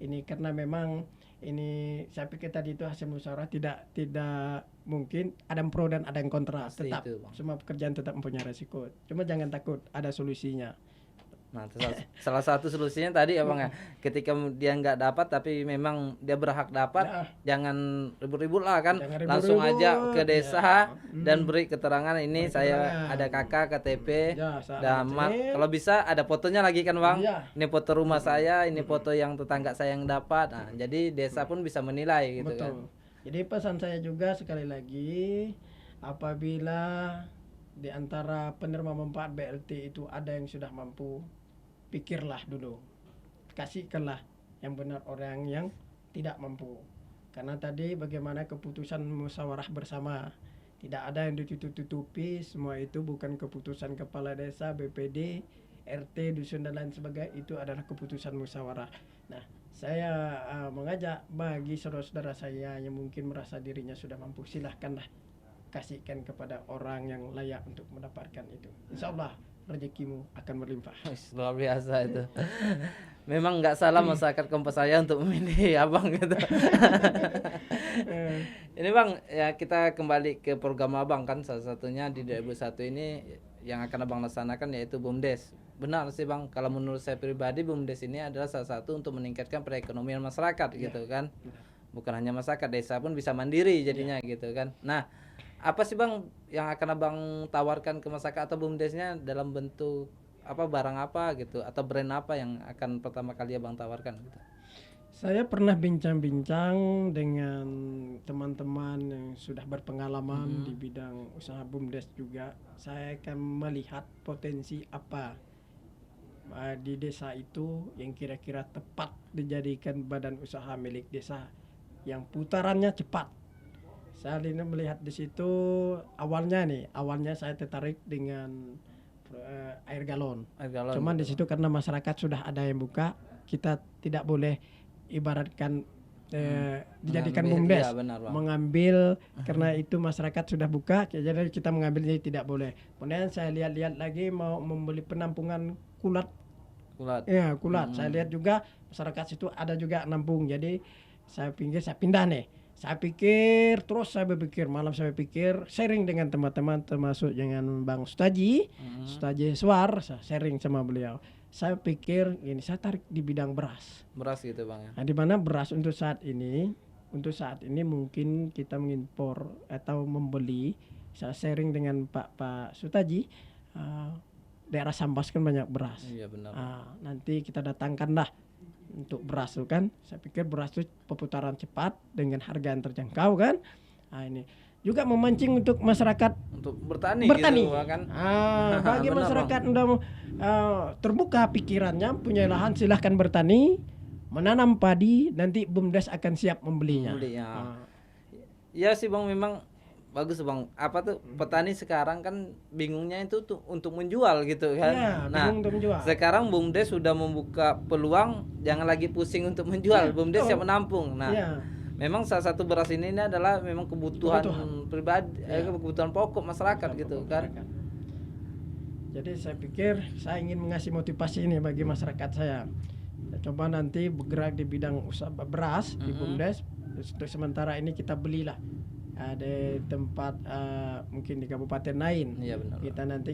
ini, karena memang ini saya pikir tadi itu hasil musyawarah, tidak mungkin ada yang pro dan ada yang kontra. Pasti Tetap itu, Bang. semua pekerjaan tetap mempunyai resiko. Cuma jangan takut, ada solusinya. Nah, salah satu solusinya tadi ya Bang ya, ketika dia nggak dapat tapi memang dia berhak dapat, Nah. jangan ribut-ribut lah kan, Jangan langsung aja ribut-ribut, ke desa ya. dan beri keterangan ini Beri saya keterangan. ada kakak KTP, Ya, saya dan KTP. kalau bisa ada fotonya lagi kan Bang, Iya. ini foto rumah saya, ini foto yang tetangga saya yang dapat, nah jadi desa pun bisa menilai gitu kan. Betul. Jadi pesan saya juga sekali lagi, apabila di antara penerima manfaat BLT itu ada yang sudah mampu, pikirlah dulu, kasihkanlah yang benar orang yang tidak mampu. Karena tadi bagaimana keputusan musyawarah bersama, tidak ada yang ditutup-tutupi, semua itu bukan keputusan kepala desa, BPD, RT, dusun dan lain sebagainya, itu adalah keputusan musyawarah. Nah, saya mengajak bagi saudara-saudara saya yang mungkin merasa dirinya sudah mampu, silahkanlah kasihkan kepada orang yang layak untuk mendapatkan itu. Insya Allah rezekimu akan berlimpah. Luar biasa itu. Memang nggak salah masyarakat Kompas saya untuk memilih abang gitu. Ini Bang, ya kita kembali ke program abang kan, salah satunya di 2001 ini yang akan abang laksanakan yaitu BUMDes. Benar sih Bang, kalau menurut saya pribadi BUMDes ini adalah salah satu untuk meningkatkan perekonomian masyarakat gitu kan. Bukan hanya masyarakat, desa pun bisa mandiri jadinya gitu kan. Nah, apa sih Bang yang akan abang tawarkan ke masyarakat atau BUMDesnya dalam bentuk apa, barang apa gitu, atau brand apa yang akan pertama kali abang tawarkan gitu? Saya pernah bincang-bincang dengan teman-teman yang sudah berpengalaman di bidang usaha BUMDes juga. Saya akan melihat potensi apa di desa itu yang kira-kira tepat dijadikan badan usaha milik desa yang putarannya cepat. Saya ini melihat di situ awalnya saya tertarik dengan air galon. Cuman di situ karena masyarakat sudah ada yang buka, kita tidak boleh ibaratkan dijadikan BUMDes, iya, benar, Bang. mengambil karena itu masyarakat sudah buka, jadi kita mengambilnya tidak boleh. Kemudian saya lihat-lihat lagi mau membeli penampungan kulat. Ya, kulat. Saya lihat juga masyarakat situ ada juga nampung. Jadi saya pindah nih. Saya pikir, terus saya berpikir, malam saya pikir, sharing dengan teman-teman termasuk dengan Bang Sutaji, Sutaji Swar, saya sharing sama beliau. Saya pikir ini, saya tarik di bidang beras. Beras gitu Bang ya. Nah, di mana beras untuk saat ini mungkin kita mengimpor atau membeli. Saya sharing dengan Pak Sutaji, daerah Sambas kan banyak beras. Iya benar. Nanti kita datangkanlah untuk beras tuh kan. Saya pikir beras itu perputaran cepat dengan harga yang terjangkau kan. Ini juga memancing untuk masyarakat untuk bertani. Gitu, kan. Bagi Benar, masyarakat udah terbuka pikirannya, punya lahan, silahkan bertani, menanam padi, nanti BUMDes akan siap membelinya. Iya sih Bang, memang bagus Bang. Apa tuh petani sekarang kan bingungnya itu tuh untuk menjual gitu kan. Ya, bingung untuk menjual. Sekarang BUMDes sudah membuka peluang, jangan lagi pusing untuk menjual. BUMDes siap menampung. Nah, memang salah satu beras ini adalah memang kebutuhan pribadi, kebutuhan pokok masyarakat gitu kan. Jadi saya pikir saya ingin mengasih motivasi ini bagi masyarakat saya. Coba nanti bergerak di bidang usaha beras di BUMDes. Untuk sementara ini kita belilah ada tempat mungkin di kabupaten lain. Iya benar.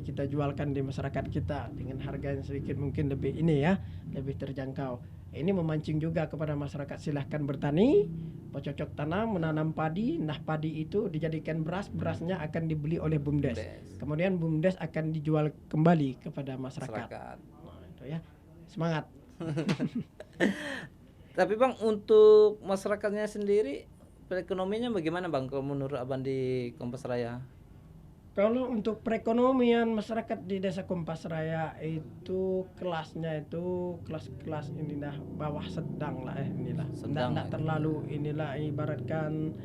Kita jualkan di masyarakat kita dengan harga yang sedikit mungkin lebih ini ya, lebih terjangkau. Ini memancing juga kepada masyarakat, silahkan bertani, bercocok tanam, menanam padi. Nah, padi itu dijadikan beras, berasnya akan dibeli oleh BUMDes. BUMDes. Kemudian BUMDes akan dijual kembali kepada masyarakat. Nah, itu ya. Semangat. Tapi Bang, untuk masyarakatnya sendiri perekonomiannya bagaimana Bang kalau menurut Abang di Kompas Raya? Kalau untuk perekonomian masyarakat di Desa Kompas Raya itu kelasnya itu kelas-kelas inilah bawah sedang lah inilah. Sedang Tidak lah, terlalu inilah, ibaratkan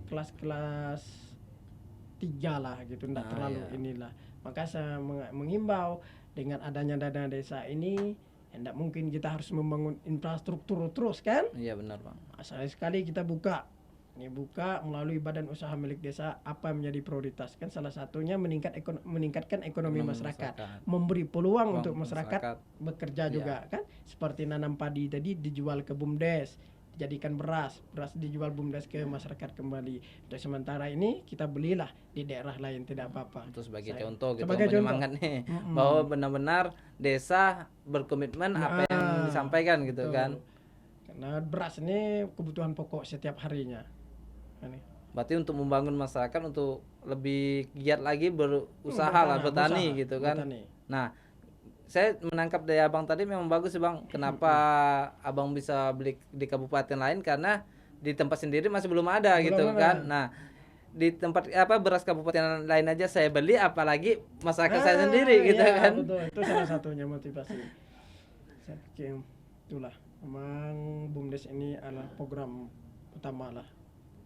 kelas-kelas 3 lah gitu, tidak terlalu iya. inilah. Maka saya mengimbau dengan adanya dana desa ini, tidak mungkin kita harus membangun infrastruktur terus kan. Iya benar Bang. Sekali kita buka melalui badan usaha milik desa apa yang menjadi prioritas, kan salah satunya meningkatkan ekonomi masyarakat, memberi peluang untuk masyarakat bekerja juga kan, seperti nanam padi tadi dijual ke BUMDes, dijadikan beras dijual BUMDes ke masyarakat kembali. Untuk sementara ini kita belilah di daerah lain, tidak apa-apa. Itu sebagai contoh gitu, sebagai penyemangat nih bahwa benar-benar desa berkomitmen apa yang disampaikan gitu kan. Karena beras ini kebutuhan pokok setiap harinya. Berarti untuk membangun masyarakat untuk lebih giat lagi berusaha lah, bertani gitu kan. Nah, saya menangkap dari Abang tadi memang bagus sih Bang. Kenapa Abang bisa beli di kabupaten lain, karena di tempat sendiri masih belum ada gitu kan. Nah, di tempat beras kabupaten lain aja saya beli, apalagi masyarakat saya sendiri gitu kan. Betul. Itu salah satunya motivasi. Saya pikir itulah memang BUMDes ini adalah program utama lah.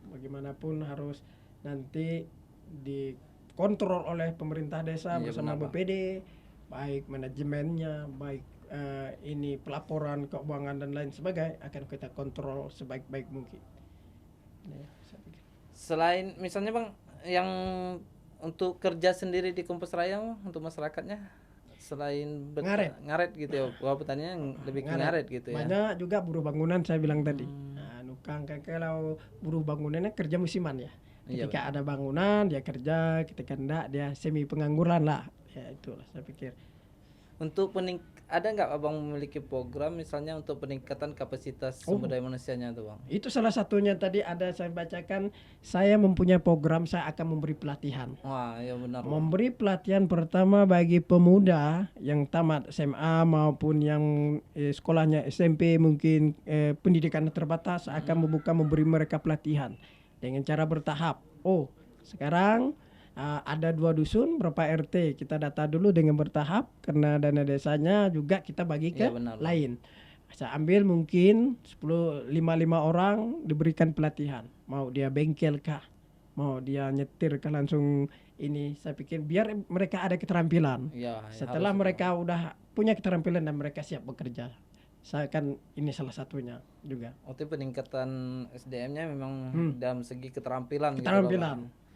Bagaimanapun harus nanti dikontrol oleh pemerintah desa bersama BPD, baik manajemennya, baik ini pelaporan keuangan dan lain sebagainya akan kita kontrol sebaik-baik mungkin. Ya, saya pikir. Selain misalnya Bang, yang untuk kerja sendiri di Kompas Raya untuk masyarakatnya, selain ngaret gitu ya, petaninya lebih ke ngaret gitu ya. Banyak juga buruh bangunan saya bilang tadi. Kalau buruh bangunannya kerja musiman ya. Ketika ada bangunan dia kerja, ketika enggak dia semi pengangguran lah. Ya itulah saya pikir. Untuk ada nggak Abang memiliki program misalnya untuk peningkatan kapasitas sumber daya manusianya tuh Bang? Itu salah satunya tadi ada saya bacakan, saya mempunyai program, saya akan memberi pelatihan. Wah, ya benar. Memberi pelatihan pertama bagi pemuda yang tamat SMA maupun yang sekolahnya SMP, mungkin pendidikan terbatas, akan memberi mereka pelatihan dengan cara bertahap. Sekarang ada 2 dusun, berapa RT, kita data dulu dengan bertahap, karena dana desanya juga kita bagi ke lain. Saya ambil mungkin 5 orang diberikan pelatihan, mau dia bengkel kah, mau dia nyetir kah, langsung ini. Saya pikir biar mereka ada keterampilan. Setelah mereka udah punya keterampilan dan mereka siap bekerja, saya kan ini salah satunya juga. Itu peningkatan SDM-nya memang dalam segi keterampilan. Gitu,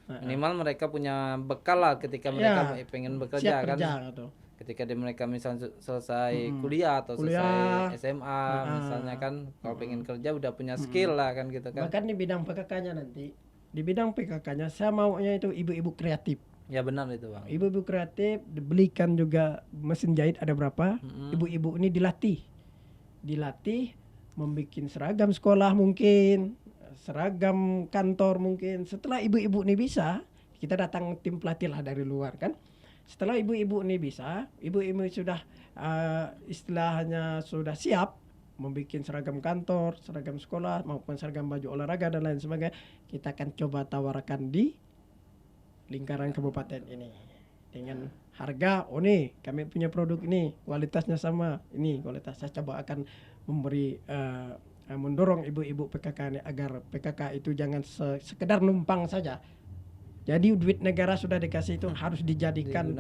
minimal mereka punya bekal lah ketika mereka pengen bekerja kan. Gitu. Ketika mereka misalnya selesai kuliah atau selesai SMA misalnya kan, kalau pengen kerja udah punya skill lah kan gitu kan. Bahkan di bidang PKK-nya nanti, di bidang PKK-nya saya maunya itu ibu-ibu kreatif. Ya benar itu Bang. Ibu-ibu kreatif dibelikan juga mesin jahit ada berapa. Ibu-ibu ini dilatih membuat seragam sekolah mungkin, seragam kantor mungkin. Setelah ibu-ibu ini bisa, kita datang tim pelatih lah dari luar kan. Setelah ibu-ibu ini bisa, ibu-ibu sudah istilahnya sudah siap membuat seragam kantor, seragam sekolah maupun seragam baju olahraga dan lain sebagainya, kita akan coba tawarkan di lingkaran kabupaten ini dengan harga. Nih kami punya produk ini, kualitasnya sama, ini kualitas. Saya coba akan memberi mendorong ibu-ibu PKK ini agar PKK itu jangan sekedar numpang saja. Jadi duit negara sudah dikasih itu harus dijadikan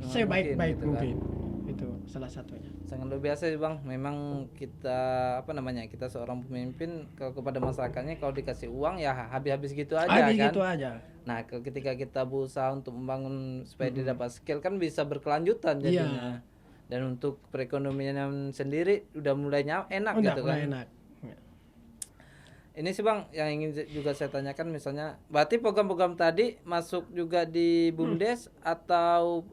sebaik-baik gitu mungkin. Kan? Itu salah satunya. Sangat luar biasa sih Bang. Memang kita kita seorang pemimpin kalau kepada masyarakatnya kalau dikasih uang ya habis-habis gitu aja kan. Gitu aja. Nah, ketika kita berusaha untuk membangun supaya dia dapat skill kan bisa berkelanjutan jadinya. Dan untuk perekonomian sendiri udah mulai enak gitu kan. Enak. Ini sih Bang yang ingin juga saya tanyakan, misalnya berarti program-program tadi masuk juga di BUMDes atau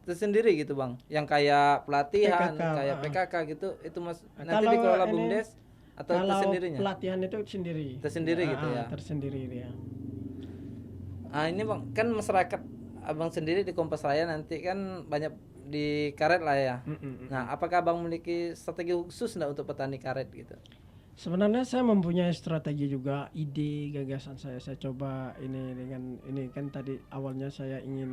tersendiri gitu bang, yang kayak pelatihan, PKK, kayak PKK gitu, itu mas nanti Kalau dikelola ini, BUMDes atau kalau tersendirinya? pelatihan itu sendiri. Tersendiri gitu ya. Tersendiri dia. Ini bang, kan masyarakat abang sendiri di Kompas Raya nanti kan banyak di karet lah ya. Nah, apakah abang memiliki strategi khusus enggak untuk petani karet gitu? Sebenarnya saya mempunyai strategi juga, ide, gagasan saya coba ini dengan ini kan tadi awalnya saya ingin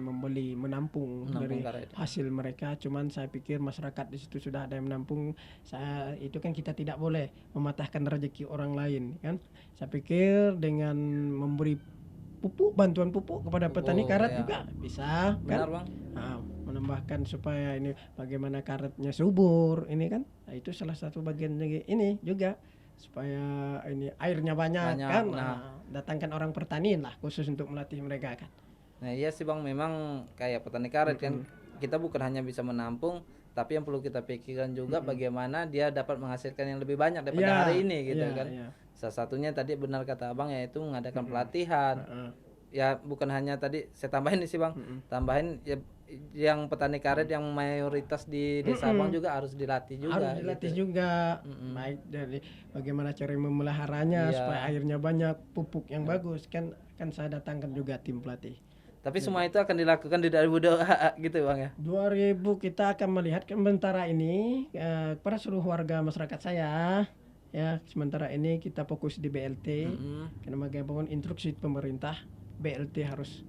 menampung dari karet. hasil mereka, cuman saya pikir masyarakat di situ sudah ada yang menampung. Saya itu kan kita tidak boleh mematahkan rezeki orang lain kan. Saya pikir dengan memberi bantuan pupuk kepada petani karet ya. juga bisa Benar kan. bang. Menambahkan supaya ini bagaimana karetnya subur ini kan. Nah, itu salah satu bagian ini juga supaya ini airnya banyak kan. Datangkan orang pertanian lah khusus untuk melatih mereka kan. Nah iya sih bang, memang kayak petani karet kan kita bukan hanya bisa menampung, tapi yang perlu kita pikirkan juga bagaimana dia dapat menghasilkan yang lebih banyak daripada hari ini gitu kan. Salah satunya tadi benar kata abang, yaitu mengadakan pelatihan. Ya bukan hanya tadi saya tambahin nih sih bang, tambahin ya, yang petani karet yang mayoritas di desa abang juga harus dilatih juga. Harus dilatih gitu. juga, baik dari bagaimana cara memeliharanya supaya airnya banyak, pupuk yang bagus kan saya datangkan juga tim pelatih. Tapi semua itu akan dilakukan di 2002 gitu bang ya. 2000 kita akan melihat sementara ini kepada seluruh warga masyarakat saya ya, sementara ini kita fokus di BLT karena bagaimana instruksi pemerintah BLT harus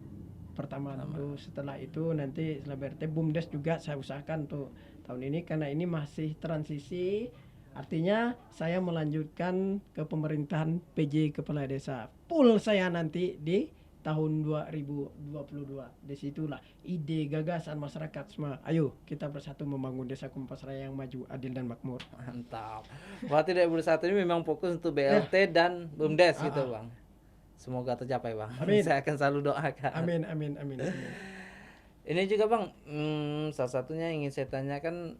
pertama dulu, setelah itu nanti setelah BLT BUMDes juga saya usahakan untuk tahun ini karena ini masih transisi, artinya saya melanjutkan ke pemerintahan PJ Kepala Desa full saya nanti di tahun 2022. Disitulah ide gagasan masyarakat semua, ayo kita bersatu membangun desa Kompas Raya yang maju, adil dan makmur. Mantap. Berarti 2021 ini memang fokus untuk BLT dan BUMDes gitu bang. Semoga tercapai bang. Amin. Saya akan selalu doakan. Amin. Ini juga bang, salah satunya ingin saya tanyakan,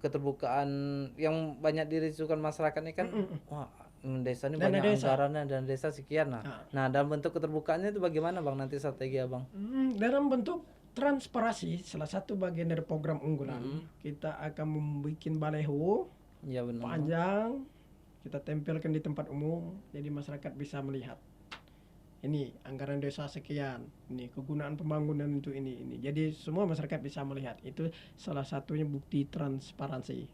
keterbukaan yang banyak dirisukan masyarakat ini kan, wah desa ini Dana banyak desa. anggarannya dan desa sekian lah. Nah dalam bentuk keterbukaannya itu bagaimana bang nanti strategi abang? Dalam bentuk transparansi, salah satu bagian dari program unggulan, kita akan membuat baleho Ya benar. panjang, kita tempelkan di tempat umum, jadi masyarakat bisa melihat. Ini anggaran desa sekian, ini kegunaan pembangunan untuk ini. Jadi semua masyarakat bisa melihat. Itu salah satunya bukti transparansi.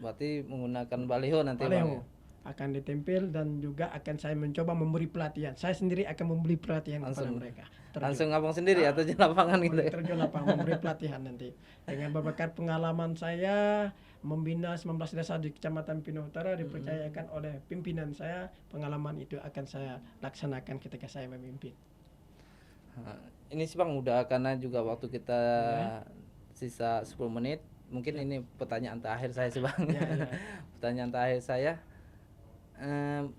Berarti menggunakan baliho nanti bang. Baleho akan ditempel dan juga akan saya mencoba memberi pelatihan. Saya sendiri akan memberi pelatihan kepada mereka. Langsung abang sendiri atau di lapangan gitu? Terjun lapangan memberi pelatihan nanti. Dengan berbekal pengalaman saya membina 19 desa di Kecamatan Pinang Utara, dipercayakan oleh pimpinan saya, pengalaman itu akan saya laksanakan ketika saya memimpin. Ini sih bang udah, karena juga waktu kita sisa 10 menit. Mungkin ini pertanyaan terakhir saya sih bang. Pertanyaan terakhir saya,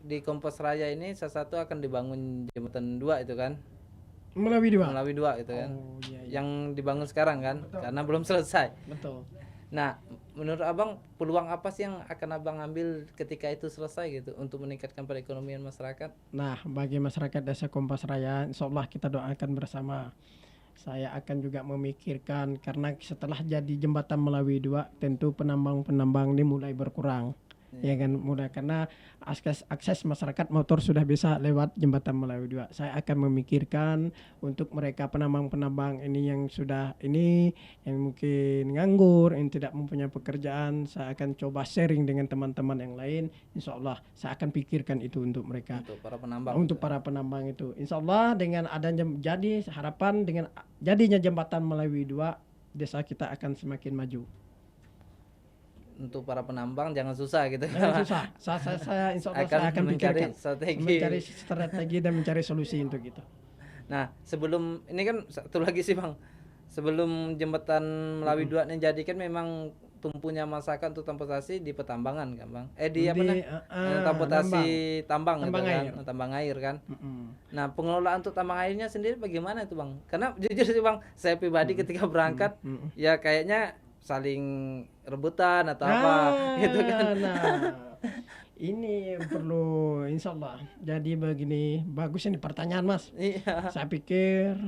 di Kompas Raya ini salah satu akan dibangun jembatan 2 itu kan? Melalui 2 itu kan? Yang dibangun sekarang kan? Betul. Karena belum selesai. Betul. Nah, menurut abang peluang apa sih yang akan abang ambil ketika itu selesai gitu untuk meningkatkan perekonomian masyarakat? Nah, bagi masyarakat desa Kompas Raya, insya Allah kita doakan bersama. Saya akan juga memikirkan, karena setelah jadi jembatan melalui 2, tentu penambang-penambang ini mulai berkurang. Ya kan, mudah, karena akses masyarakat motor sudah bisa lewat jembatan melalui 2. Saya akan memikirkan untuk mereka penambang-penambang ini yang sudah ini, yang mungkin nganggur, yang tidak mempunyai pekerjaan, saya akan coba sharing dengan teman-teman yang lain. Insya Allah saya akan pikirkan itu untuk mereka. Untuk para penambang. Untuk para penambang itu, insya Allah dengan adanya jadi harapan dengan jadinya jembatan melalui 2, desa kita akan semakin maju. Untuk para penambang jangan susah gitu. Jangan susah. Saya insya Allah saya akan pikirkan mencari strategi dan mencari solusi untuk itu. Nah, sebelum ini kan satu lagi sih bang, sebelum jembatan melalui 2 ini jadi kan memang tumpunya masyarakat untuk transportasi di pertambangan kan bang? Transportasi tambang gitu air. kan, tambang air kan. Nah, pengelolaan untuk tambang airnya sendiri bagaimana itu bang? Karena jujur sih bang, saya pribadi ketika berangkat ya kayaknya saling rebutan atau apa gitu kan. Ini perlu insya Allah. Jadi begini, bagus ini pertanyaan mas. Saya pikir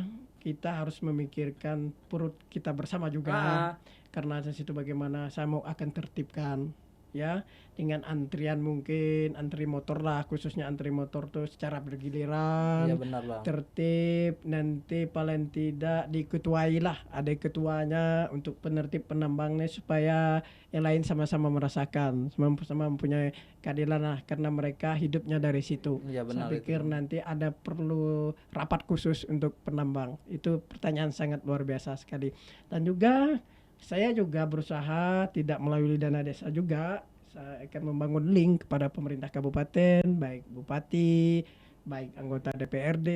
kita harus memikirkan perut kita bersama juga. Karena di situ bagaimana saya mau akan tertibkan ya, dengan antrian, mungkin antri motor lah, khususnya antri motor tuh secara bergiliran, Iya benar bang. tertib, nanti paling tidak diketuai lah, ada ketuanya untuk penertib penambangnya, supaya yang lain sama-sama merasakan, sama-sama mempunyai keadilan lah, karena mereka hidupnya dari situ. Iya benar Saya pikir itu. nanti ada perlu rapat khusus untuk penambang. Itu pertanyaan sangat luar biasa sekali. Dan juga saya juga berusaha tidak melalui dana desa juga. Saya akan membangun link kepada pemerintah kabupaten, baik bupati, baik anggota DPRD,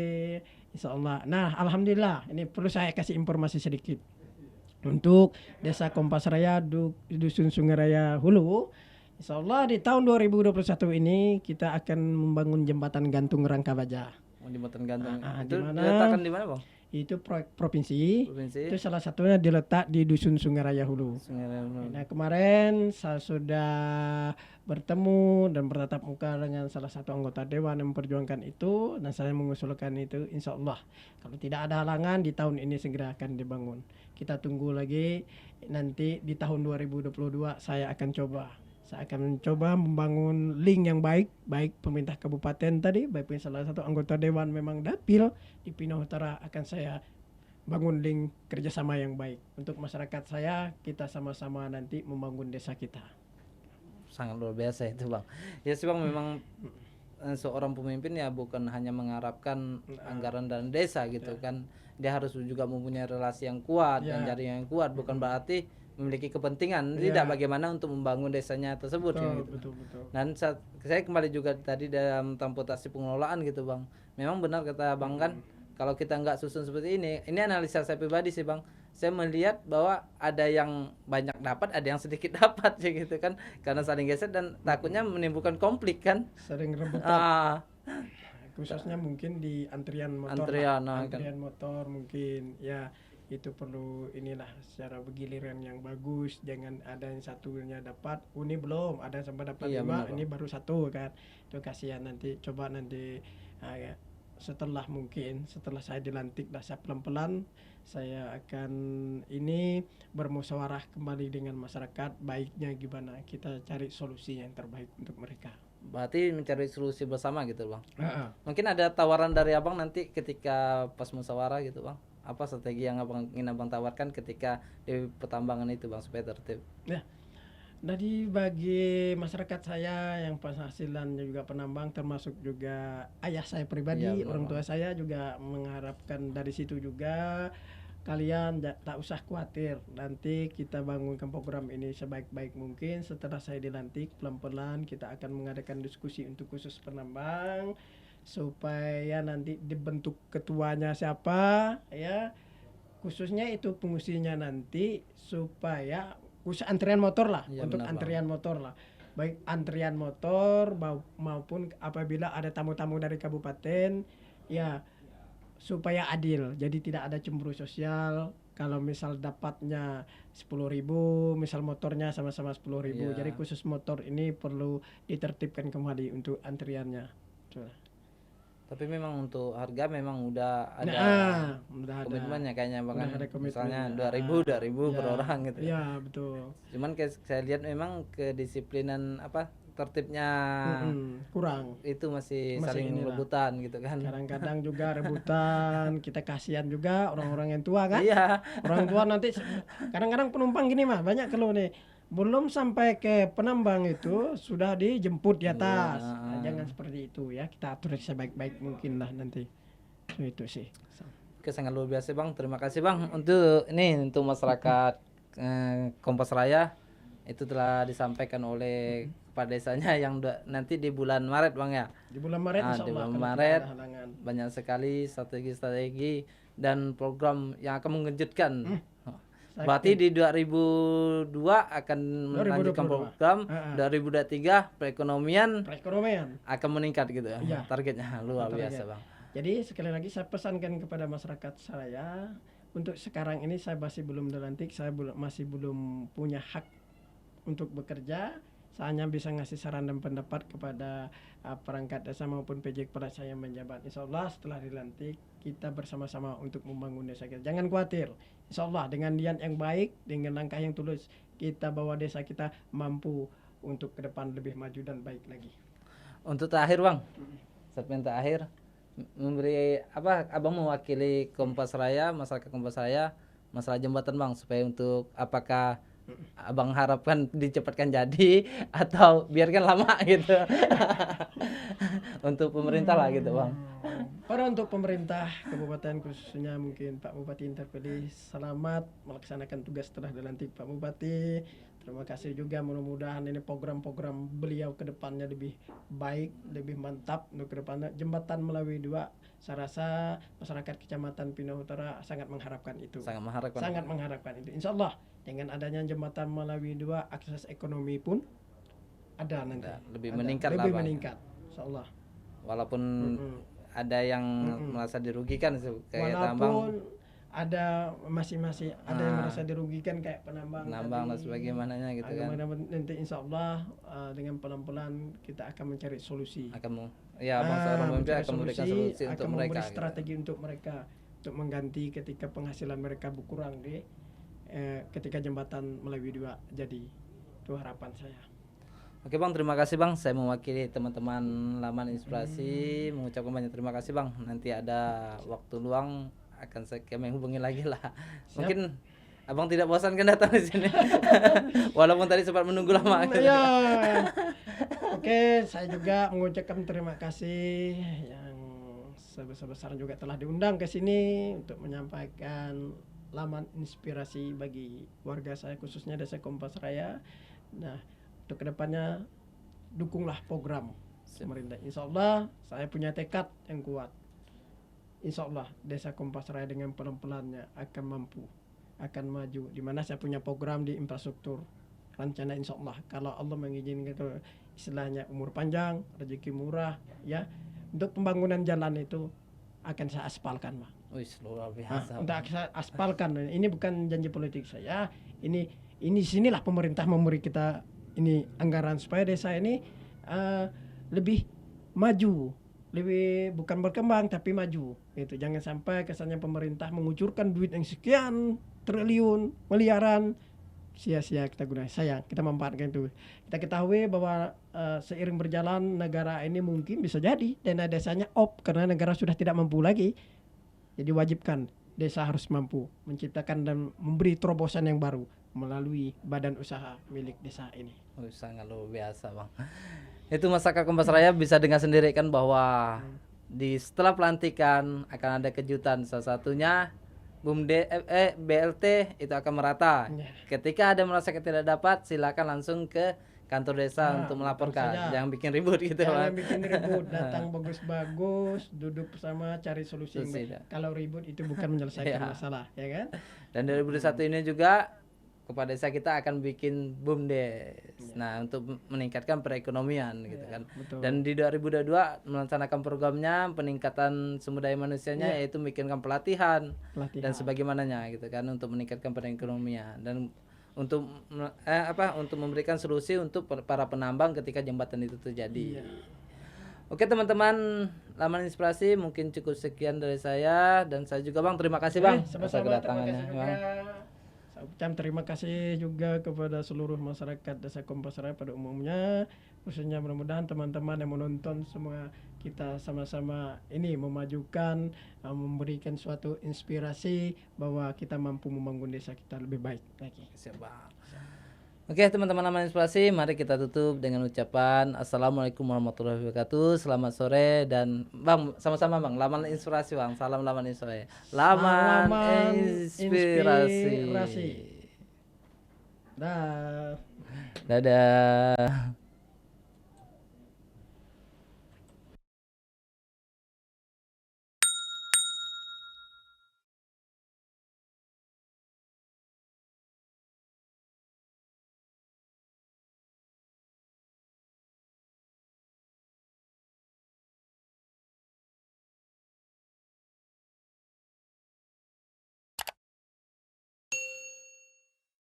insya Allah. Nah, alhamdulillah, ini perlu saya kasih informasi sedikit. Untuk Desa Kompas Raya, Dusun Sungai Raya Hulu, insya Allah di tahun 2021 ini kita akan membangun jembatan gantung Rangka Baja. Jembatan gantung. Di Itu mana? diletakkan di mana bang? Itu proyek provinsi. Provinsi. Itu salah satunya diletak di Dusun Sungai Raya Hulu. Sungai Raya. Nah, kemarin saya sudah bertemu dan bertatap muka dengan salah satu anggota dewan yang memperjuangkan itu, dan saya mengusulkan itu, insya Allah kalau tidak ada halangan di tahun ini segera akan dibangun. Kita tunggu lagi, nanti di tahun 2022 saya akan mencoba membangun link yang baik pemerintah kabupaten tadi, baik salah satu anggota dewan memang dapil di Pinang Utara, akan saya bangun link kerjasama yang baik untuk masyarakat saya. Kita sama-sama nanti membangun desa kita. Sangat luar biasa itu bang. Ya sih bang, memang seorang pemimpin ya bukan hanya mengharapkan anggaran dan desa gitu kan, dia harus juga mempunyai relasi yang kuat dan jaringan yang kuat, bukan berarti memiliki kepentingan tidak bagaimana untuk membangun desanya tersebut. Betul. Dan saya kembali juga tadi dalam transportasi pengelolaan gitu bang, memang benar kata bang kan, kalau kita nggak susun seperti ini analisa saya pribadi sih bang, saya melihat bahwa ada yang banyak dapat, ada yang sedikit dapat gitu kan, karena saling geser dan takutnya menimbulkan konflik kan, sering rebutan. Khususnya mungkin di antrian motor. Antrian motor mungkin ya, itu perlu inilah secara bergiliran yang bagus, jangan ada yang satunya dapat, ini belum ada sampai dapat 5, ini baru 1 kan, itu kasihan. Nanti coba nanti ya, setelah saya dilantik, saya pelan-pelan saya akan ini bermusyawarah kembali dengan masyarakat, baiknya gimana kita cari solusi yang terbaik untuk mereka. Berarti mencari solusi bersama gitu bang. Mungkin ada tawaran dari abang nanti ketika pas musyawarah gitu bang, apa strategi yang ingin abang tawarkan ketika di pertambangan itu bang supaya tertib? Ya, dari bagi masyarakat saya yang penghasilannya juga penambang, termasuk juga ayah saya pribadi, orang tua saya juga mengharapkan dari situ juga, kalian tak usah khawatir, nanti kita bangunkan program ini sebaik-baik mungkin. Setelah saya dilantik, pelan-pelan kita akan mengadakan diskusi untuk khusus penambang, supaya nanti dibentuk ketuanya siapa ya, khususnya itu fungsinya nanti supaya khusus antrian motor lah, untuk antrian motor lah, baik antrian motor maupun apabila ada tamu-tamu dari kabupaten ya, supaya adil, jadi tidak ada cemburu sosial. Kalau misal dapatnya 10.000, misal motornya sama-sama 10.000, jadi khusus motor ini perlu ditertibkan kembali untuk antriannya. Tapi memang untuk harga memang udah ada komitmennya kayaknya bang, misalnya 2.000 per orang gitu. Iya betul. Cuman saya lihat memang kedisiplinan tertibnya kurang. Itu masih saling rebutan gitu kan. Kadang-kadang juga rebutan, kita kasihan juga orang-orang yang tua kan. Iya. Orang tua nanti kadang-kadang penumpang gini mah banyak keluh nih, belum sampai ke penambang itu sudah dijemput di atas. Nah, jangan seperti itu ya, kita atur sebaik-baik mungkin lah nanti. Itu sih. Oke, sangat luar biasa bang, terima kasih bang untuk masyarakat Kompas Raya, itu telah disampaikan oleh kepala desanya yang nanti di bulan Maret bang ya. Di bulan Maret di bulan Maret banyak sekali strategi dan program yang akan mengejutkan. Berarti di 2002 akan melanjutkan program, 2023 perekonomian akan meningkat gitu ya. Targetnya luar biasa bang. Jadi sekali lagi saya pesankan kepada masyarakat saya, untuk sekarang ini saya masih belum dilantik, saya masih belum punya hak untuk bekerja. saya hanya bisa ngasih saran dan pendapat kepada perangkat desa maupun PJ kepala saya yang menjabat. Insya Allah setelah dilantik kita bersama-sama untuk membangun desa kita. Jangan khawatir. Insya Allah dengan niat yang baik, dengan langkah yang tulus, kita bawa desa kita mampu untuk ke depan lebih maju dan baik lagi. Untuk terakhir Bang, segmen terakhir, memberi apa Abang mewakili Kompas Raya, masyarakat Kompas Raya, masalah jembatan Bang, supaya untuk apakah Abang harapkan dicepatkan jadi atau biarkan lama gitu. Untuk pemerintah lah gitu Bang. Para untuk pemerintah kabupaten khususnya mungkin Pak Bupati yang terpilih, selamat melaksanakan tugas setelah dilantik Pak Bupati. Terima kasih juga, mudah-mudahan ini program-program beliau ke depannya lebih baik, lebih mantap untuk ke depannya. Jembatan melalui 2, saya rasa masyarakat Kecamatan Pinang Utara sangat mengharapkan itu. Sangat mengharapkan itu. Insya Allah dengan adanya jembatan melalui 2, akses ekonomi pun ada nanti. Lebih Ada. meningkat Lebih lah Bang. meningkat. Insya Allah. Walaupun ada yang merasa dirugikan kayak tambang, Walaupun ada masih ada yang merasa dirugikan kayak penambang dan sebagaimananya gitu kan. Nanti insya Allah dengan pelan-pelan kita akan mencari solusi. Bang seorang pemimpin akan memberikan solusi untuk akan mereka. memberi strategi untuk mereka untuk mengganti ketika penghasilan mereka berkurang ketika jembatan melalui 2 jadi. Itu harapan saya. Oke Bang, terima kasih Bang. Saya mewakili teman-teman Laman Inspirasi mengucapkan banyak terima kasih Bang. Nanti ada waktu luang akan kami hubungi lagi lah. Siap. Mungkin Abang tidak bosan kan datang di sini. Walaupun tadi sempat menunggu lama. Ya. Oke, saya juga mengucapkan terima kasih yang sebesar-besar juga telah diundang ke sini untuk menyampaikan laman inspirasi bagi warga saya khususnya Desa Kompas Raya. Nah, untuk kedepannya dukunglah program pemerintah. Insya Allah saya punya tekad yang kuat. Insya Allah Desa Kompas Raya dengan pelan-pelannya akan mampu, akan maju. Dimana saya punya program di infrastruktur. Rencana insya Allah kalau Allah mengizinkan ke istilahnya umur panjang, rezeki murah, ya untuk pembangunan jalan itu akan saya aspalkan, Pak. Wih, luar biasa. Untuk saya aspalkan. Ini bukan janji politik saya. Ini sinilah pemerintah memberi kita ini anggaran supaya desa ini lebih maju, lebih bukan berkembang tapi maju. Itu jangan sampai kesannya pemerintah mengucurkan duit yang sekian triliun, miliaran, sia-sia kita gunakan. Sayang, kita memanfaatkan itu. Kita ketahui bahwa seiring berjalan negara ini mungkin bisa jadi dana desanya karena negara sudah tidak mampu lagi. Jadi wajibkan desa harus mampu menciptakan dan memberi terobosan yang baru melalui badan usaha milik desa ini. Sangat luar biasa Bang. Itu masyarakat Kompas Raya bisa dengar sendiri kan bahwa setelah pelantikan akan ada kejutan. Salah satunya BLT itu akan merata. Ketika ada merasa tidak dapat, silakan langsung ke kantor desa untuk melaporkan. Jangan bikin ribut gitu. Jangan bikin ribut, datang bagus-bagus, duduk bersama cari solusi. Kalau ribut itu bukan menyelesaikan masalah, ya kan? Dan 2021 ini juga kepala desa kita akan bikin BUMDes. Nah, untuk meningkatkan perekonomian gitu kan. Betul. Dan di 2022 melaksanakan programnya peningkatan sumber daya manusianya yaitu bikinkan pelatihan dan sebagaimananya gitu kan untuk meningkatkan perekonomian dan untuk untuk memberikan solusi untuk para penambang ketika jembatan itu terjadi. Oke teman-teman, Laman Inspirasi mungkin cukup sekian dari saya dan saya juga Bang, terima kasih Bang atas kedatangannya. Ucap terima kasih juga kepada seluruh masyarakat Desa Kompas Raya pada umumnya, khususnya mudah-mudahan teman-teman yang menonton semua kita sama-sama ini memajukan, memberikan suatu inspirasi bahwa kita mampu membangun desa kita lebih baik lagi. Siap Bang. Oke teman-teman Laman Inspirasi, mari kita tutup dengan ucapan Assalamualaikum warahmatullahi wabarakatuh. Selamat sore dan Bang, sama-sama Bang, Laman Inspirasi Bang. Salam Laman Inspirasi. Laman Inspirasi. Dah. Dadah.